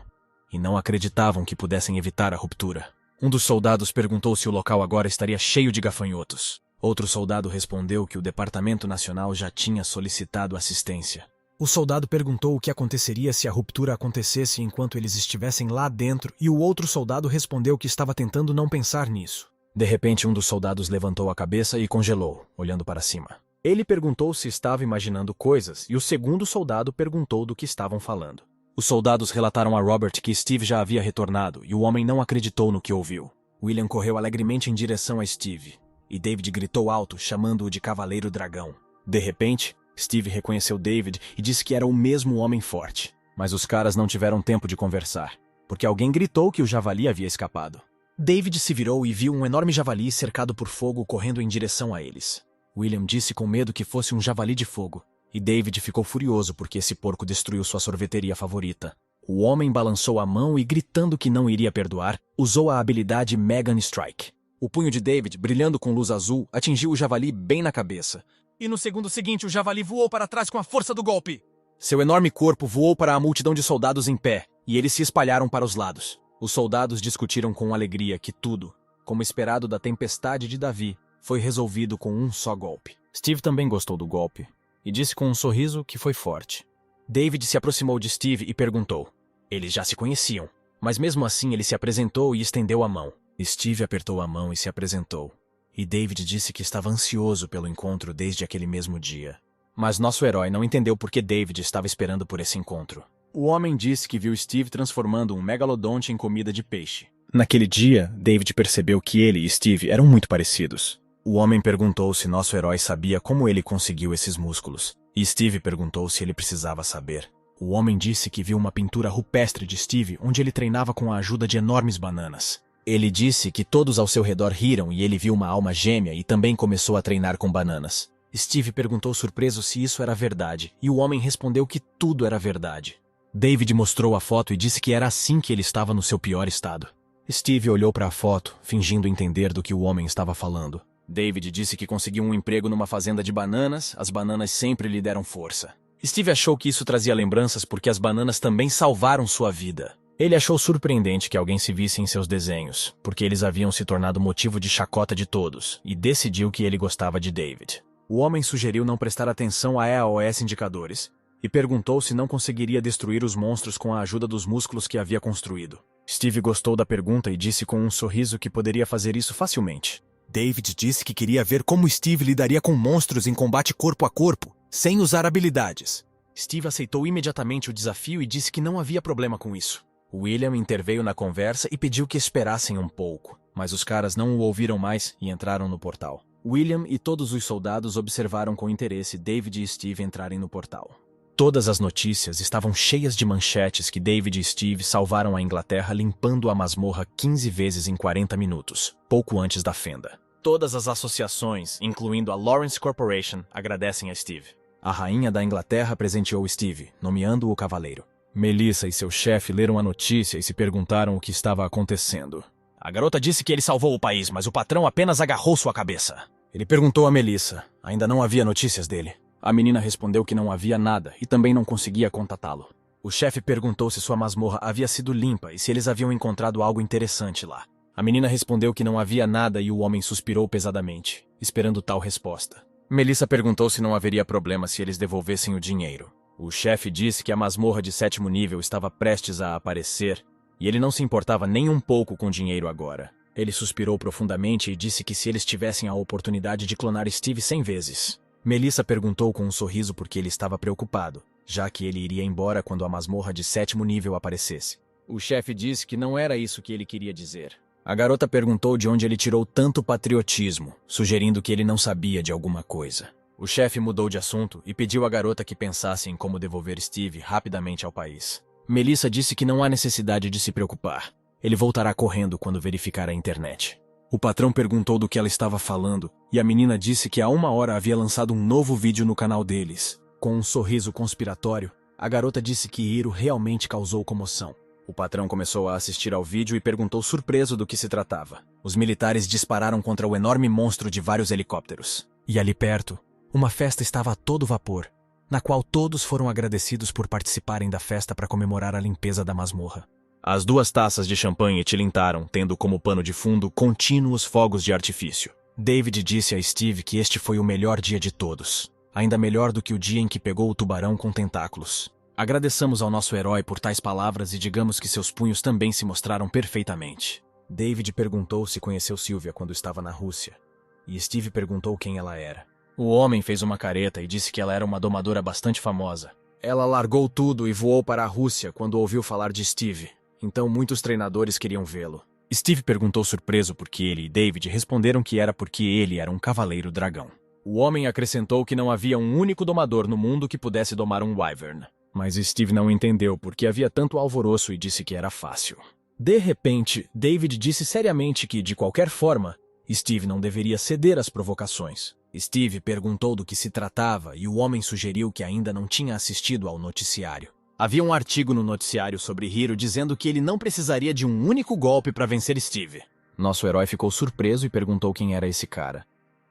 e não acreditavam que pudessem evitar a ruptura. Um dos soldados perguntou se o local agora estaria cheio de gafanhotos. Outro soldado respondeu que o Departamento Nacional já tinha solicitado assistência. O soldado perguntou o que aconteceria se a ruptura acontecesse enquanto eles estivessem lá dentro e o outro soldado respondeu que estava tentando não pensar nisso. De repente, um dos soldados levantou a cabeça e congelou, olhando para cima. Ele perguntou se estava imaginando coisas e o segundo soldado perguntou do que estavam falando. Os soldados relataram a Robert que Steve já havia retornado e o homem não acreditou no que ouviu. William correu alegremente em direção a Steve e David gritou alto, chamando-o de Cavaleiro Dragão. De repente, Steve reconheceu David e disse que era o mesmo homem forte. Mas os caras não tiveram tempo de conversar, porque alguém gritou que o javali havia escapado. David se virou e viu um enorme javali cercado por fogo correndo em direção a eles. William disse com medo que fosse um javali de fogo, e David ficou furioso porque esse porco destruiu sua sorveteria favorita. O homem balançou a mão e, gritando que não iria perdoar, usou a habilidade Megan Strike. O punho de David, brilhando com luz azul, atingiu o javali bem na cabeça. E no segundo seguinte, o javali voou para trás com a força do golpe. Seu enorme corpo voou para a multidão de soldados em pé, e eles se espalharam para os lados. Os soldados discutiram com alegria que tudo, como esperado da tempestade de Davi, foi resolvido com um só golpe. Steve também gostou do golpe, e disse com um sorriso que foi forte. David se aproximou de Steve e perguntou. Eles já se conheciam, mas mesmo assim ele se apresentou e estendeu a mão. Steve apertou a mão e se apresentou. E David disse que estava ansioso pelo encontro desde aquele mesmo dia. Mas nosso herói não entendeu por que David estava esperando por esse encontro. O homem disse que viu Steve transformando um megalodonte em comida de peixe. Naquele dia, David percebeu que ele e Steve eram muito parecidos. O homem perguntou se nosso herói sabia como ele conseguiu esses músculos, e Steve perguntou se ele precisava saber. O homem disse que viu uma pintura rupestre de Steve onde ele treinava com a ajuda de enormes bananas. Ele disse que todos ao seu redor riram e ele viu uma alma gêmea e também começou a treinar com bananas. Steve perguntou surpreso se isso era verdade, e o homem respondeu que tudo era verdade. David mostrou a foto e disse que era assim que ele estava no seu pior estado. Steve olhou para a foto, fingindo entender do que o homem estava falando. David disse que conseguiu um emprego numa fazenda de bananas, as bananas sempre lhe deram força. Steve achou que isso trazia lembranças porque as bananas também salvaram sua vida. Ele achou surpreendente que alguém se visse em seus desenhos, porque eles haviam se tornado motivo de chacota de todos, e decidiu que ele gostava de David. O homem sugeriu não prestar atenção a EAOS indicadores, e perguntou se não conseguiria destruir os monstros com a ajuda dos músculos que havia construído. Steve gostou da pergunta e disse com um sorriso que poderia fazer isso facilmente. David disse que queria ver como Steve lidaria com monstros em combate corpo a corpo, sem usar habilidades. Steve aceitou imediatamente o desafio e disse que não havia problema com isso. William interveio na conversa e pediu que esperassem um pouco, mas os caras não o ouviram mais e entraram no portal. William e todos os soldados observaram com interesse David e Steve entrarem no portal. Todas as notícias estavam cheias de manchetes que David e Steve salvaram a Inglaterra limpando a masmorra 15 vezes em 40 minutos, pouco antes da fenda. Todas as associações, incluindo a Lawrence Corporation, agradecem a Steve. A rainha da Inglaterra presenteou Steve, nomeando-o o cavaleiro. Melissa e seu chefe leram a notícia e se perguntaram o que estava acontecendo. A garota disse que ele salvou o país, mas o patrão apenas agarrou sua cabeça. Ele perguntou a Melissa. Ainda não havia notícias dele. A menina respondeu que não havia nada e também não conseguia contatá-lo. O chefe perguntou se sua masmorra havia sido limpa e se eles haviam encontrado algo interessante lá. A menina respondeu que não havia nada e o homem suspirou pesadamente, esperando tal resposta. Melissa perguntou se não haveria problema se eles devolvessem o dinheiro. O chefe disse que a masmorra de 7º nível estava prestes a aparecer e ele não se importava nem um pouco com dinheiro agora. Ele suspirou profundamente e disse que se eles tivessem a oportunidade de clonar Steve 100 vezes. Melissa perguntou com um sorriso porque ele estava preocupado, já que ele iria embora quando a masmorra de 7º nível aparecesse. O chefe disse que não era isso que ele queria dizer. A garota perguntou de onde ele tirou tanto patriotismo, sugerindo que ele não sabia de alguma coisa. O chefe mudou de assunto e pediu à garota que pensasse em como devolver Steve rapidamente ao país. Melissa disse que não há necessidade de se preocupar. Ele voltará correndo quando verificar a internet. O patrão perguntou do que ela estava falando, e a menina disse que há 1 hora havia lançado um novo vídeo no canal deles. Com um sorriso conspiratório, a garota disse que Hiro realmente causou comoção. O patrão começou a assistir ao vídeo e perguntou surpreso do que se tratava. Os militares dispararam contra o enorme monstro de vários helicópteros. E ali perto, uma festa estava a todo vapor, na qual todos foram agradecidos por participarem da festa para comemorar a limpeza da masmorra. As 2 taças de champanhe tilintaram, tendo como pano de fundo contínuos fogos de artifício. David disse a Steve que este foi o melhor dia de todos, ainda melhor do que o dia em que pegou o tubarão com tentáculos. Agradeçamos ao nosso herói por tais palavras e digamos que seus punhos também se mostraram perfeitamente. David perguntou se conheceu Sylvia quando estava na Rússia, e Steve perguntou quem ela era. O homem fez uma careta e disse que ela era uma domadora bastante famosa. Ela largou tudo e voou para a Rússia quando ouviu falar de Steve. Então muitos treinadores queriam vê-lo. Steve perguntou surpreso por que ele e David responderam que era porque ele era um cavaleiro dragão. O homem acrescentou que não havia um único domador no mundo que pudesse domar um wyvern. Mas Steve não entendeu porque havia tanto alvoroço e disse que era fácil. De repente, David disse seriamente que, de qualquer forma, Steve não deveria ceder às provocações. Steve perguntou do que se tratava e o homem sugeriu que ainda não tinha assistido ao noticiário. Havia um artigo no noticiário sobre Hiro dizendo que ele não precisaria de um único golpe para vencer Steve. Nosso herói ficou surpreso e perguntou quem era esse cara.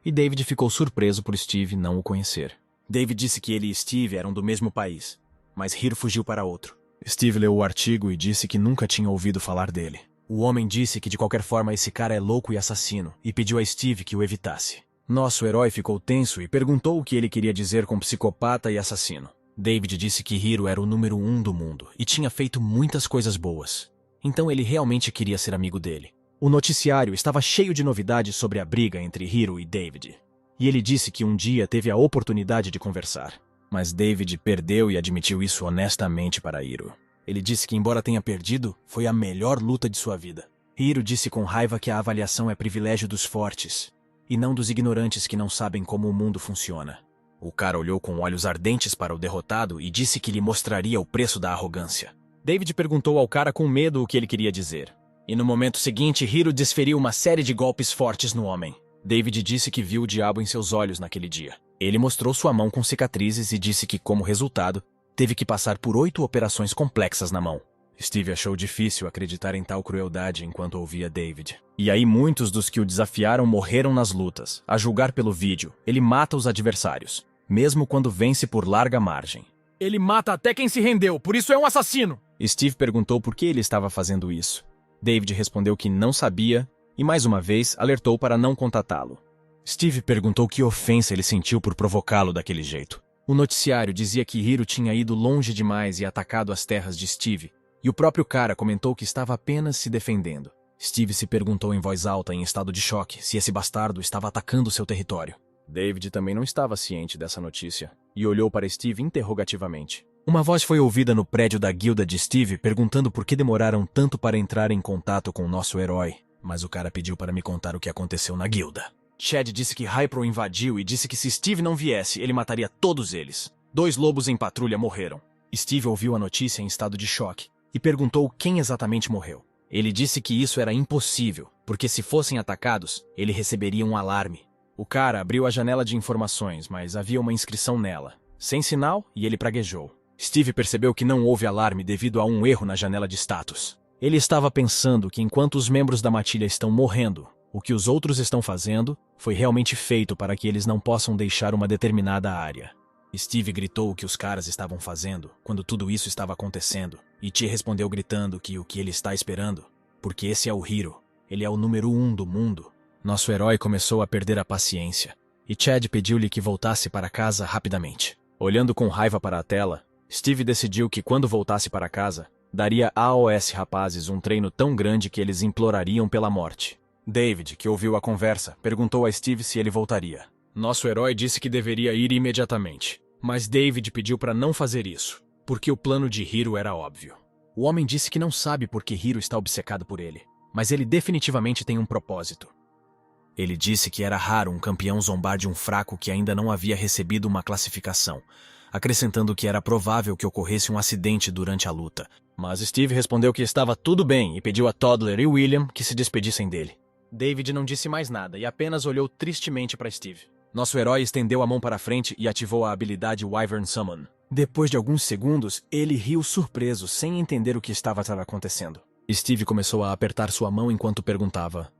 E David ficou surpreso por Steve não o conhecer. David disse que ele e Steve eram do mesmo país, mas Hiro fugiu para outro. Steve leu o artigo e disse que nunca tinha ouvido falar dele. O homem disse que de qualquer forma esse cara é louco e assassino e pediu a Steve que o evitasse. Nosso herói ficou tenso e perguntou o que ele queria dizer com psicopata e assassino. David disse que Hiro era o número 1 do mundo e tinha feito muitas coisas boas. Então ele realmente queria ser amigo dele. O noticiário estava cheio de novidades sobre a briga entre Hiro e David. E ele disse que um dia teve a oportunidade de conversar. Mas David perdeu e admitiu isso honestamente para Hiro. Ele disse que, embora tenha perdido, foi a melhor luta de sua vida. Hiro disse com raiva que a avaliação é privilégio dos fortes, e não dos ignorantes que não sabem como o mundo funciona. O cara olhou com olhos ardentes para o derrotado e disse que lhe mostraria o preço da arrogância. David perguntou ao cara com medo o que ele queria dizer. E no momento seguinte, Hiro desferiu uma série de golpes fortes no homem. David disse que viu o diabo em seus olhos naquele dia. Ele mostrou sua mão com cicatrizes e disse que, como resultado, teve que passar por 8 operações complexas na mão. Steve achou difícil acreditar em tal crueldade enquanto ouvia David. E aí muitos dos que o desafiaram morreram nas lutas. A julgar pelo vídeo, ele mata os adversários, mesmo quando vence por larga margem. Ele mata até quem se rendeu, por isso é um assassino! Steve perguntou por que ele estava fazendo isso. David respondeu que não sabia e, mais uma vez, alertou para não contatá-lo. Steve perguntou que ofensa ele sentiu por provocá-lo daquele jeito. O noticiário dizia que Hiro tinha ido longe demais e atacado as terras de Steve, e o próprio cara comentou que estava apenas se defendendo. Steve se perguntou em voz alta, em estado de choque, se esse bastardo estava atacando seu território. David também não estava ciente dessa notícia, e olhou para Steve interrogativamente. Uma voz foi ouvida no prédio da guilda de Steve perguntando por que demoraram tanto para entrar em contato com o nosso herói, mas o cara pediu para me contar o que aconteceu na guilda. Chad disse que Hypro invadiu e disse que se Steve não viesse, ele mataria todos eles. 2 lobos em patrulha morreram. Steve ouviu a notícia em estado de choque e perguntou quem exatamente morreu. Ele disse que isso era impossível, porque se fossem atacados, ele receberia um alarme. O cara abriu a janela de informações, mas havia uma inscrição nela, sem sinal, e ele praguejou. Steve percebeu que não houve alarme devido a um erro na janela de status. Ele estava pensando que enquanto os membros da matilha estão morrendo, o que os outros estão fazendo foi realmente feito para que eles não possam deixar uma determinada área. Steve gritou o que os caras estavam fazendo quando tudo isso estava acontecendo, e T respondeu gritando que o que ele está esperando, porque esse é o Hiro, ele é o número 1 do mundo. Nosso herói começou a perder a paciência, e Chad pediu-lhe que voltasse para casa rapidamente. Olhando com raiva para a tela, Steve decidiu que quando voltasse para casa, daria a AOS rapazes um treino tão grande que eles implorariam pela morte. David, que ouviu a conversa, perguntou a Steve se ele voltaria. Nosso herói disse que deveria ir imediatamente, mas David pediu para não fazer isso, porque o plano de Hiro era óbvio. O homem disse que não sabe por que Hiro está obcecado por ele, mas ele definitivamente tem um propósito. Ele disse que era raro um campeão zombar de um fraco que ainda não havia recebido uma classificação, acrescentando que era provável que ocorresse um acidente durante a luta. Mas Steve respondeu que estava tudo bem e pediu a Toddler e William que se despedissem dele. David não disse mais nada e apenas olhou tristemente para Steve. Nosso herói estendeu a mão para frente e ativou a habilidade Wyvern Summon. Depois de alguns segundos, ele riu surpreso, sem entender o que estava acontecendo. Steve começou a apertar sua mão enquanto perguntava: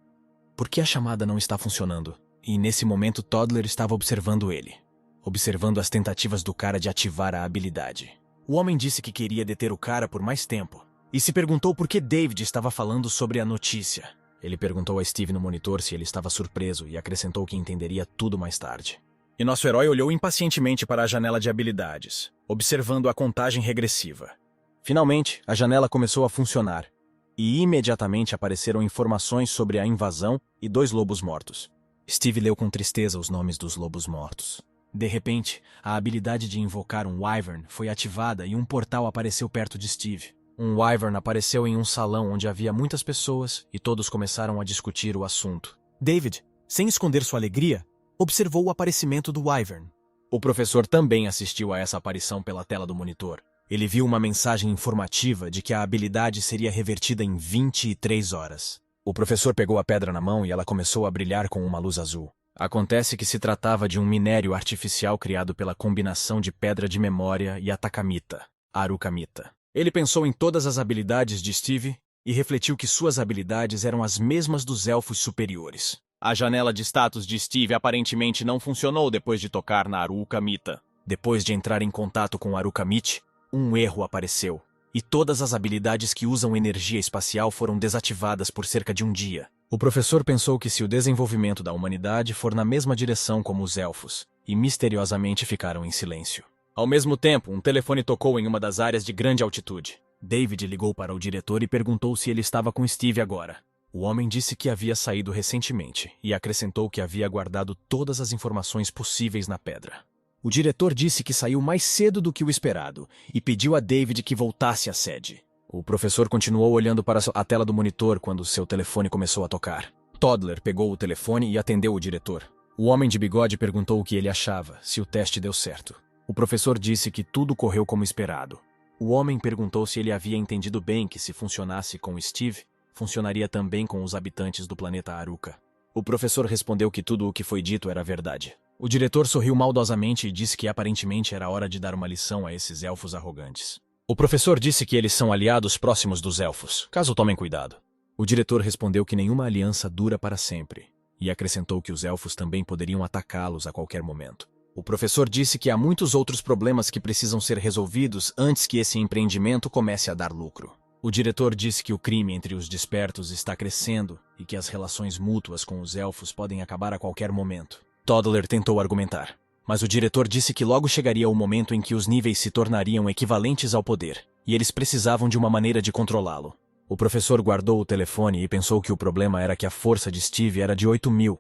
por que a chamada não está funcionando? E nesse momento Toddler estava observando ele, observando as tentativas do cara de ativar a habilidade. O homem disse que queria deter o cara por mais tempo, e se perguntou por que David estava falando sobre a notícia. Ele perguntou a Steve no monitor se ele estava surpreso e acrescentou que entenderia tudo mais tarde. E nosso herói olhou impacientemente para a janela de habilidades, observando a contagem regressiva. Finalmente, a janela começou a funcionar, e imediatamente apareceram informações sobre a invasão e 2 lobos mortos. Steve leu com tristeza os nomes dos lobos mortos. De repente, a habilidade de invocar um Wyvern foi ativada e um portal apareceu perto de Steve. Um Wyvern apareceu em um salão onde havia muitas pessoas e todos começaram a discutir o assunto. David, sem esconder sua alegria, observou o aparecimento do Wyvern. O professor também assistiu a essa aparição pela tela do monitor. Ele viu uma mensagem informativa de que a habilidade seria revertida em 23 horas. O professor pegou a pedra na mão e ela começou a brilhar com uma luz azul. Acontece que se tratava de um minério artificial criado pela combinação de pedra de memória e atakamita, arukamita. Ele pensou em todas as habilidades de Steve e refletiu que suas habilidades eram as mesmas dos elfos superiores. A janela de status de Steve aparentemente não funcionou depois de tocar na arukamita. Depois de entrar em contato com o arukamite, um erro apareceu, e todas as habilidades que usam energia espacial foram desativadas por cerca de um dia. O professor pensou que se o desenvolvimento da humanidade for na mesma direção como os elfos, e misteriosamente ficaram em silêncio. Ao mesmo tempo, um telefone tocou em uma das áreas de grande altitude. David ligou para o diretor e perguntou se ele estava com Steve agora. O homem disse que havia saído recentemente e acrescentou que havia guardado todas as informações possíveis na pedra. O diretor disse que saiu mais cedo do que o esperado e pediu a David que voltasse à sede. O professor continuou olhando para a tela do monitor quando seu telefone começou a tocar. Toddler pegou o telefone e atendeu o diretor. O homem de bigode perguntou o que ele achava, se o teste deu certo. O professor disse que tudo correu como esperado. O homem perguntou se ele havia entendido bem que se funcionasse com Steve, funcionaria também com os habitantes do planeta Aruka. O professor respondeu que tudo o que foi dito era verdade. O diretor sorriu maldosamente e disse que aparentemente era hora de dar uma lição a esses elfos arrogantes. O professor disse que eles são aliados próximos dos elfos, caso tomem cuidado. O diretor respondeu que nenhuma aliança dura para sempre, e acrescentou que os elfos também poderiam atacá-los a qualquer momento. O professor disse que há muitos outros problemas que precisam ser resolvidos antes que esse empreendimento comece a dar lucro. O diretor disse que o crime entre os despertos está crescendo e que as relações mútuas com os elfos podem acabar a qualquer momento. Toddler tentou argumentar, mas o diretor disse que logo chegaria o momento em que os níveis se tornariam equivalentes ao poder, e eles precisavam de uma maneira de controlá-lo. O professor guardou o telefone e pensou que o problema era que a força de Steve era de 8.000.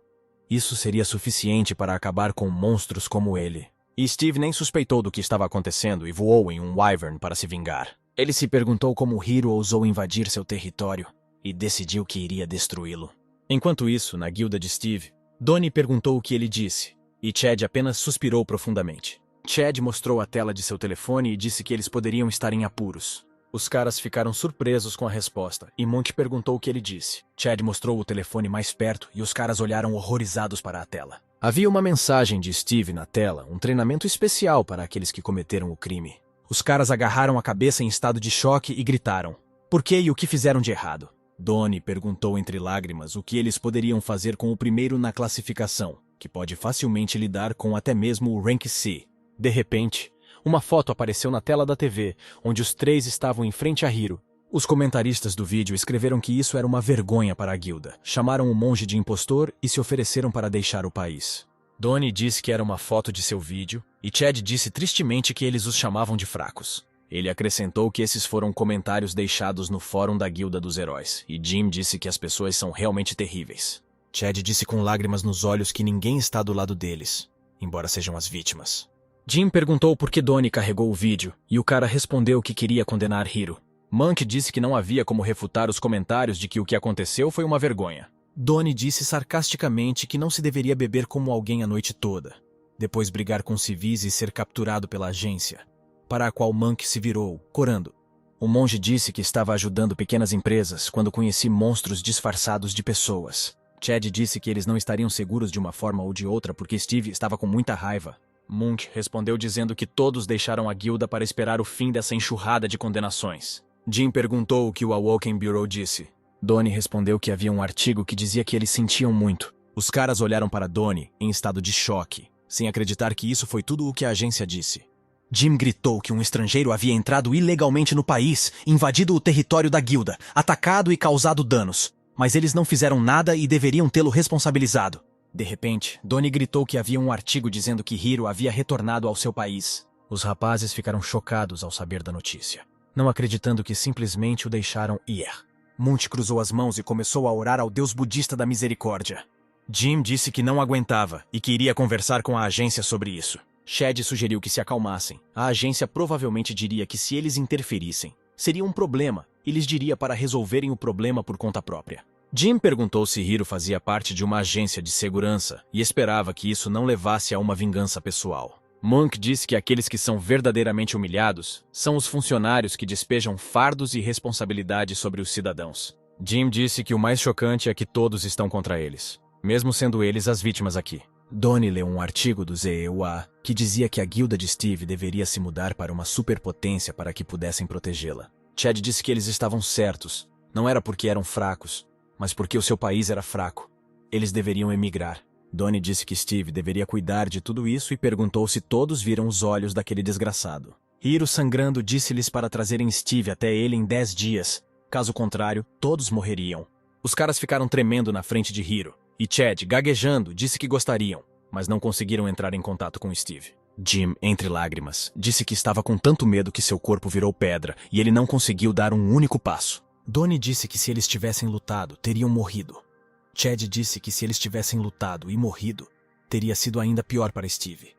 Isso seria suficiente para acabar com monstros como ele. E Steve nem suspeitou do que estava acontecendo e voou em um Wyvern para se vingar. Ele se perguntou como Hiro ousou invadir seu território e decidiu que iria destruí-lo. Enquanto isso, na guilda de Steve, Donnie perguntou o que ele disse, e Chad apenas suspirou profundamente. Chad mostrou a tela de seu telefone e disse que eles poderiam estar em apuros. Os caras ficaram surpresos com a resposta, e Monk perguntou o que ele disse. Chad mostrou o telefone mais perto e os caras olharam horrorizados para a tela. Havia uma mensagem de Steve na tela, um treinamento especial para aqueles que cometeram o crime. Os caras agarraram a cabeça em estado de choque e gritaram. Por que e o que fizeram de errado? Donnie perguntou entre lágrimas o que eles poderiam fazer com o primeiro na classificação, que pode facilmente lidar com até mesmo o Rank C. De repente, uma foto apareceu na tela da TV, onde os três estavam em frente a Hiro. Os comentaristas do vídeo escreveram que isso era uma vergonha para a guilda, chamaram o monge de impostor e se ofereceram para deixar o país. Donnie disse que era uma foto de seu vídeo, e Chad disse tristemente que eles os chamavam de fracos. Ele acrescentou que esses foram comentários deixados no fórum da Guilda dos Heróis, e Jim disse que as pessoas são realmente terríveis. Chad disse com lágrimas nos olhos que ninguém está do lado deles, embora sejam as vítimas. Jim perguntou por que Donnie carregou o vídeo, e o cara respondeu que queria condenar Hiro. Monk disse que não havia como refutar os comentários de que o que aconteceu foi uma vergonha. Donnie disse sarcasticamente que não se deveria beber como alguém a noite toda, depois brigar com civis e ser capturado pela agência, para a qual Monk se virou, corando. O monge disse que estava ajudando pequenas empresas quando conheci monstros disfarçados de pessoas. Chad disse que eles não estariam seguros de uma forma ou de outra porque Steve estava com muita raiva. Monk respondeu dizendo que todos deixaram a guilda para esperar o fim dessa enxurrada de condenações. Jim perguntou o que o Awoken Bureau disse. Donnie respondeu que havia um artigo que dizia que eles sentiam muito. Os caras olharam para Donnie em estado de choque, sem acreditar que isso foi tudo o que a agência disse. Jim gritou que um estrangeiro havia entrado ilegalmente no país, invadido o território da guilda, atacado e causado danos. Mas eles não fizeram nada e deveriam tê-lo responsabilizado. De repente, Donnie gritou que havia um artigo dizendo que Hiro havia retornado ao seu país. Os rapazes ficaram chocados ao saber da notícia, não acreditando que simplesmente o deixaram ir. Monte cruzou as mãos e começou a orar ao deus budista da misericórdia. Jim disse que não aguentava e que iria conversar com a agência sobre isso. Chad sugeriu que se acalmassem. A agência provavelmente diria que se eles interferissem, seria um problema e lhes diria para resolverem o problema por conta própria. Jim perguntou se Hiro fazia parte de uma agência de segurança e esperava que isso não levasse a uma vingança pessoal. Monk disse que aqueles que são verdadeiramente humilhados são os funcionários que despejam fardos e responsabilidade sobre os cidadãos. Jim disse que o mais chocante é que todos estão contra eles, mesmo sendo eles as vítimas aqui. Donnie leu um artigo do ZEUA que dizia que a guilda de Steve deveria se mudar para uma superpotência para que pudessem protegê-la. Chad disse que eles estavam certos. Não era porque eram fracos, mas porque o seu país era fraco. Eles deveriam emigrar. Donnie disse que Steve deveria cuidar de tudo isso e perguntou se todos viram os olhos daquele desgraçado. Hiro, sangrando, disse-lhes para trazerem Steve até ele em 10 dias. Caso contrário, todos morreriam. Os caras ficaram tremendo na frente de Hiro. E Chad, gaguejando, disse que gostariam, mas não conseguiram entrar em contato com Steve. Jim, entre lágrimas, disse que estava com tanto medo que seu corpo virou pedra e ele não conseguiu dar um único passo. Donnie disse que se eles tivessem lutado, teriam morrido. Chad disse que se eles tivessem lutado e morrido, teria sido ainda pior para Steve.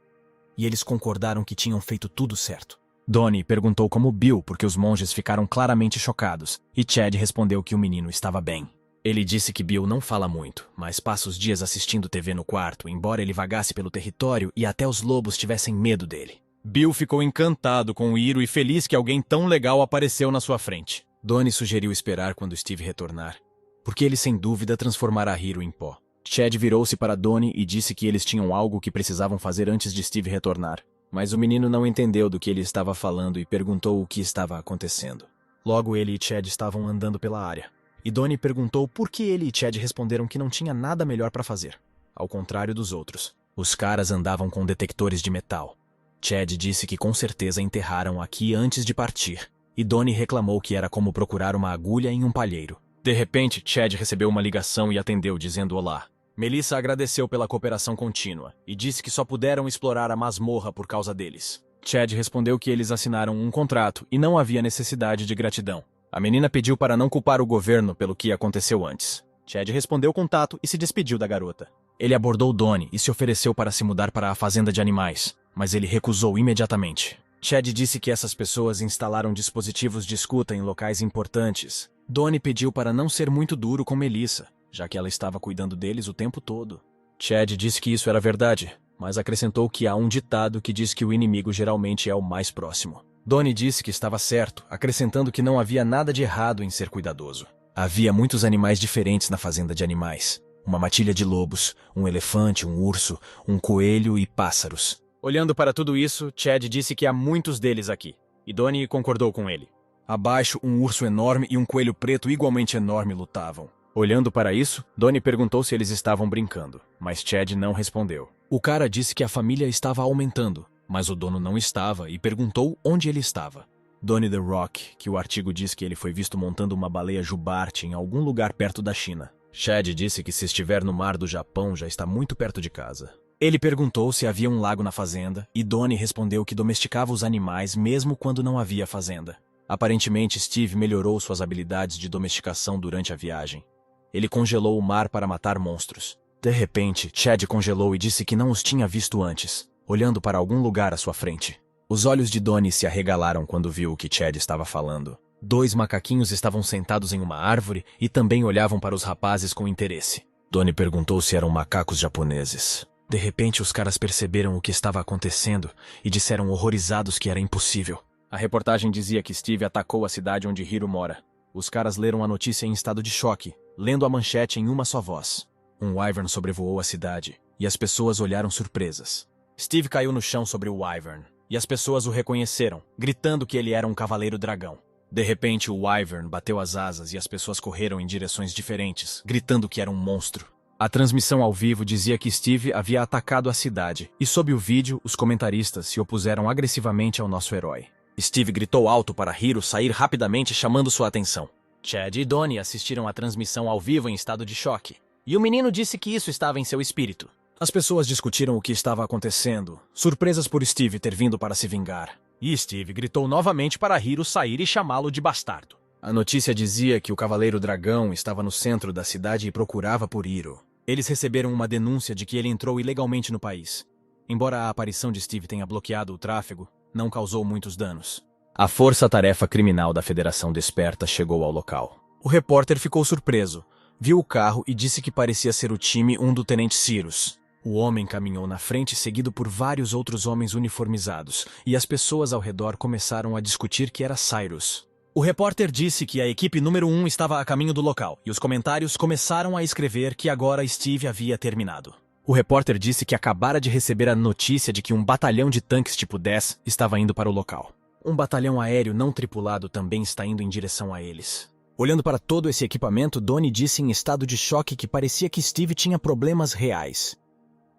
E eles concordaram que tinham feito tudo certo. Donnie perguntou como Bill porque os monges ficaram claramente chocados, e Chad respondeu que o menino estava bem. Ele disse que Bill não fala muito, mas passa os dias assistindo TV no quarto, embora ele vagasse pelo território e até os lobos tivessem medo dele. Bill ficou encantado com o Hiro e feliz que alguém tão legal apareceu na sua frente. Donnie sugeriu esperar quando Steve retornar, porque ele sem dúvida transformará Hiro em pó. Chad virou-se para Donnie e disse que eles tinham algo que precisavam fazer antes de Steve retornar. Mas o menino não entendeu do que ele estava falando e perguntou o que estava acontecendo. Logo ele e Chad estavam andando pela área. E Donnie perguntou por que ele e Chad responderam que não tinha nada melhor para fazer. Ao contrário dos outros, os caras andavam com detectores de metal. Chad disse que com certeza enterraram aqui antes de partir. E Donnie reclamou que era como procurar uma agulha em um palheiro. De repente, Chad recebeu uma ligação e atendeu dizendo olá. Melissa agradeceu pela cooperação contínua e disse que só puderam explorar a masmorra por causa deles. Chad respondeu que eles assinaram um contrato e não havia necessidade de gratidão. A menina pediu para não culpar o governo pelo que aconteceu antes. Chad respondeu o contato e se despediu da garota. Ele abordou Donnie e se ofereceu para se mudar para a fazenda de animais, mas ele recusou imediatamente. Chad disse que essas pessoas instalaram dispositivos de escuta em locais importantes. Donnie pediu para não ser muito duro com Melissa, já que ela estava cuidando deles o tempo todo. Chad disse que isso era verdade, mas acrescentou que há um ditado que diz que o inimigo geralmente é o mais próximo. Donnie disse que estava certo, acrescentando que não havia nada de errado em ser cuidadoso. Havia muitos animais diferentes na fazenda de animais. Uma matilha de lobos, um elefante, um urso, um coelho e pássaros. Olhando para tudo isso, Chad disse que há muitos deles aqui, e Donnie concordou com ele. Abaixo, um urso enorme e um coelho preto igualmente enorme lutavam. Olhando para isso, Donnie perguntou se eles estavam brincando, mas Chad não respondeu. O cara disse que a família estava aumentando, mas o dono não estava e perguntou onde ele estava. Donnie The Rock, que o artigo diz que ele foi visto montando uma baleia jubarte em algum lugar perto da China. Chad disse que se estiver no mar do Japão já está muito perto de casa. Ele perguntou se havia um lago na fazenda e Donnie respondeu que domesticava os animais mesmo quando não havia fazenda. Aparentemente, Steve melhorou suas habilidades de domesticação durante a viagem. Ele congelou o mar para matar monstros. De repente, Chad congelou e disse que não os tinha visto antes, olhando para algum lugar à sua frente. Os olhos de Donnie se arregalaram quando viu o que Chad estava falando. 2 macaquinhos estavam sentados em uma árvore e também olhavam para os rapazes com interesse. Donnie perguntou se eram macacos japoneses. De repente, os caras perceberam o que estava acontecendo e disseram horrorizados que era impossível. A reportagem dizia que Steve atacou a cidade onde Hiro mora. Os caras leram a notícia em estado de choque, lendo a manchete em uma só voz. Um wyvern sobrevoou a cidade, e as pessoas olharam surpresas. Steve caiu no chão sobre o wyvern, e as pessoas o reconheceram, gritando que ele era um cavaleiro dragão. De repente, o wyvern bateu as asas e as pessoas correram em direções diferentes, gritando que era um monstro. A transmissão ao vivo dizia que Steve havia atacado a cidade, e sob o vídeo, os comentaristas se opuseram agressivamente ao nosso herói. Steve gritou alto para Hiro sair rapidamente, chamando sua atenção. Chad e Donnie assistiram à transmissão ao vivo em estado de choque, e o menino disse que isso estava em seu espírito. As pessoas discutiram o que estava acontecendo, surpresas por Steve ter vindo para se vingar. E Steve gritou novamente para Hiro sair e chamá-lo de bastardo. A notícia dizia que o Cavaleiro Dragão estava no centro da cidade e procurava por Hiro. Eles receberam uma denúncia de que ele entrou ilegalmente no país. Embora a aparição de Steve tenha bloqueado o tráfego, não causou muitos danos. A força-tarefa criminal da Federação Desperta chegou ao local. O repórter ficou surpreso, viu o carro e disse que parecia ser o time 1 do Tenente Cyrus. O homem caminhou na frente seguido por vários outros homens uniformizados, e as pessoas ao redor começaram a discutir que era Cyrus. O repórter disse que a equipe número 1 estava a caminho do local, e os comentários começaram a escrever que agora Steve havia terminado. O repórter disse que acabara de receber a notícia de que um batalhão de tanques tipo 10 estava indo para o local. Um batalhão aéreo não tripulado também está indo em direção a eles. Olhando para todo esse equipamento, Donnie disse em estado de choque que parecia que Steve tinha problemas reais.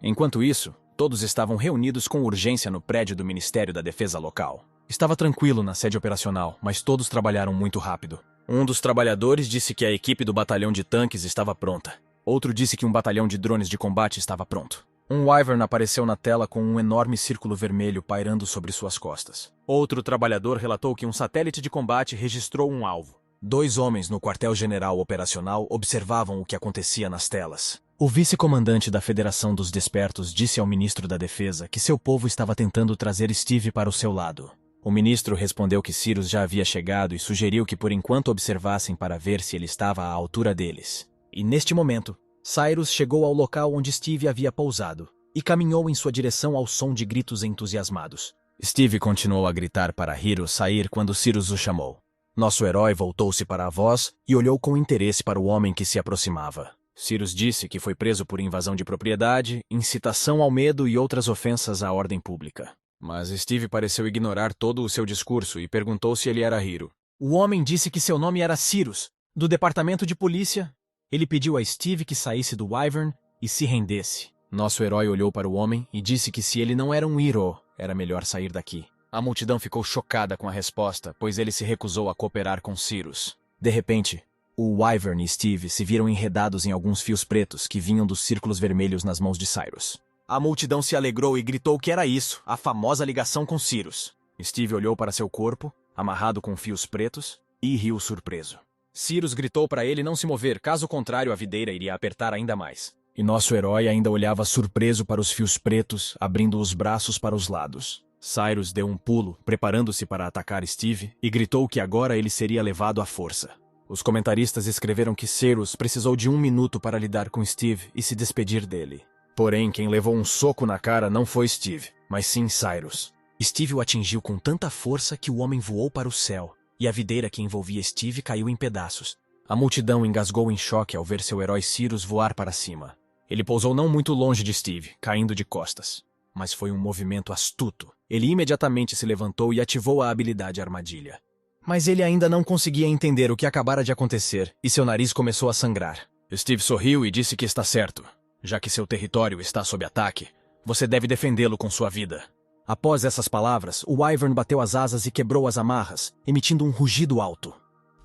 Enquanto isso, todos estavam reunidos com urgência no prédio do Ministério da Defesa local. Estava tranquilo na sede operacional, mas todos trabalharam muito rápido. Um dos trabalhadores disse que a equipe do batalhão de tanques estava pronta. Outro disse que um batalhão de drones de combate estava pronto. Um Wyvern apareceu na tela com um enorme círculo vermelho pairando sobre suas costas. Outro trabalhador relatou que um satélite de combate registrou um alvo. 2 homens no quartel-general operacional observavam o que acontecia nas telas. O vice-comandante da Federação dos Despertos disse ao ministro da Defesa que seu povo estava tentando trazer Steve para o seu lado. O ministro respondeu que Cyrus já havia chegado e sugeriu que por enquanto observassem para ver se ele estava à altura deles. E neste momento, Cyrus chegou ao local onde Steve havia pousado e caminhou em sua direção ao som de gritos entusiasmados. Steve continuou a gritar para Hiro sair quando Cyrus o chamou. Nosso herói voltou-se para a voz e olhou com interesse para o homem que se aproximava. Cyrus disse que foi preso por invasão de propriedade, incitação ao medo e outras ofensas à ordem pública. Mas Steve pareceu ignorar todo o seu discurso e perguntou se ele era Hiro. O homem disse que seu nome era Cyrus, do departamento de polícia. Ele pediu a Steve que saísse do Wyvern e se rendesse. Nosso herói olhou para o homem e disse que se ele não era um Hiro, era melhor sair daqui. A multidão ficou chocada com a resposta, pois ele se recusou a cooperar com Cyrus. De repente, o Wyvern e Steve se viram enredados em alguns fios pretos que vinham dos círculos vermelhos nas mãos de Cyrus. A multidão se alegrou e gritou que era isso, a famosa ligação com Cyrus. Steve olhou para seu corpo, amarrado com fios pretos, e riu surpreso. Cyrus gritou para ele não se mover, caso contrário a videira iria apertar ainda mais. E nosso herói ainda olhava surpreso para os fios pretos, abrindo os braços para os lados. Cyrus deu um pulo, preparando-se para atacar Steve, e gritou que agora ele seria levado à força. Os comentaristas escreveram que Cyrus precisou de 1 minuto para lidar com Steve e se despedir dele. Porém, quem levou um soco na cara não foi Steve, mas sim Cyrus. Steve o atingiu com tanta força que o homem voou para o céu, e a videira que envolvia Steve caiu em pedaços. A multidão engasgou em choque ao ver seu herói Cyrus voar para cima. Ele pousou não muito longe de Steve, caindo de costas. Mas foi um movimento astuto. Ele imediatamente se levantou e ativou a habilidade armadilha. Mas ele ainda não conseguia entender o que acabara de acontecer, e seu nariz começou a sangrar. Steve sorriu e disse que está certo. Já que seu território está sob ataque, você deve defendê-lo com sua vida. Após essas palavras, o Wyvern bateu as asas e quebrou as amarras, emitindo um rugido alto.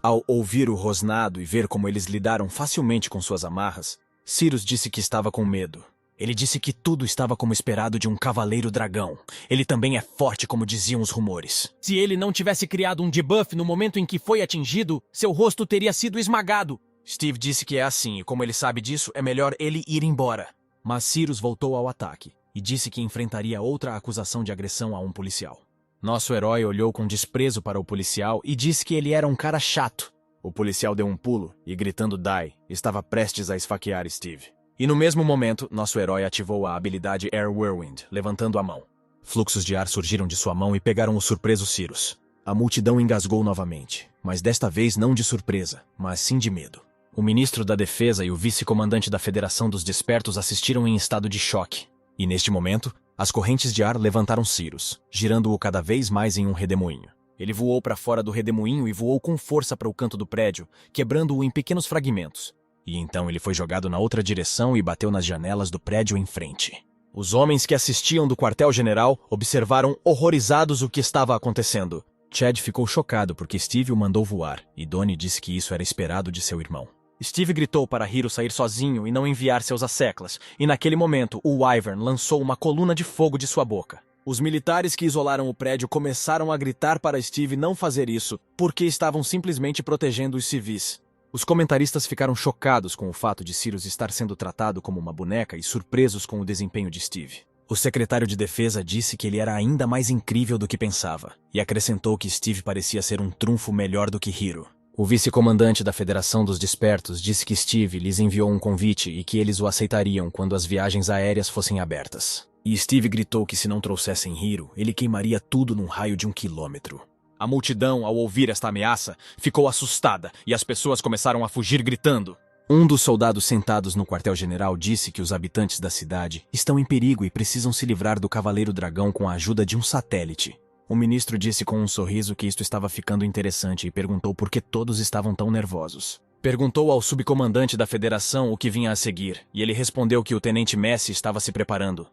Ao ouvir o rosnado e ver como eles lidaram facilmente com suas amarras, Cyrus disse que estava com medo. Ele disse que tudo estava como esperado de um cavaleiro dragão. Ele também é forte, como diziam os rumores. Se ele não tivesse criado um debuff no momento em que foi atingido, seu rosto teria sido esmagado. Steve disse que é assim, e como ele sabe disso, é melhor ele ir embora. Mas Cyrus voltou ao ataque e disse que enfrentaria outra acusação de agressão a um policial. Nosso herói olhou com desprezo para o policial e disse que ele era um cara chato. O policial deu um pulo e, gritando "Die", estava prestes a esfaquear Steve. E no mesmo momento, nosso herói ativou a habilidade Air Whirlwind, levantando a mão. Fluxos de ar surgiram de sua mão e pegaram o surpreso Cyrus. A multidão engasgou novamente, mas desta vez não de surpresa, mas sim de medo. O ministro da Defesa e o vice-comandante da Federação dos Despertos assistiram em estado de choque. E neste momento, as correntes de ar levantaram Cyrus, girando-o cada vez mais em um redemoinho. Ele voou para fora do redemoinho e voou com força para o canto do prédio, quebrando-o em pequenos fragmentos. E então ele foi jogado na outra direção e bateu nas janelas do prédio em frente. Os homens que assistiam do quartel-general observaram horrorizados o que estava acontecendo. Chad ficou chocado porque Steve o mandou voar, e Donnie disse que isso era esperado de seu irmão. Steve gritou para Hiro sair sozinho e não enviar seus asseclas, e naquele momento o Wyvern lançou uma coluna de fogo de sua boca. Os militares que isolaram o prédio começaram a gritar para Steve não fazer isso, porque estavam simplesmente protegendo os civis. Os comentaristas ficaram chocados com o fato de Sirius estar sendo tratado como uma boneca e surpresos com o desempenho de Steve. O secretário de defesa disse que ele era ainda mais incrível do que pensava, e acrescentou que Steve parecia ser um trunfo melhor do que Hiro. O vice-comandante da Federação dos Despertos disse que Steve lhes enviou um convite e que eles o aceitariam quando as viagens aéreas fossem abertas. E Steve gritou que se não trouxessem Hiro, ele queimaria tudo num raio de 1 quilômetro. A multidão, ao ouvir esta ameaça, ficou assustada e as pessoas começaram a fugir gritando. Um dos soldados sentados no quartel-general disse que os habitantes da cidade estão em perigo e precisam se livrar do Cavaleiro Dragão com a ajuda de um satélite. O ministro disse com um sorriso que isto estava ficando interessante e perguntou por que todos estavam tão nervosos. Perguntou ao subcomandante da federação o que vinha a seguir, e ele respondeu que o tenente Messi estava se preparando.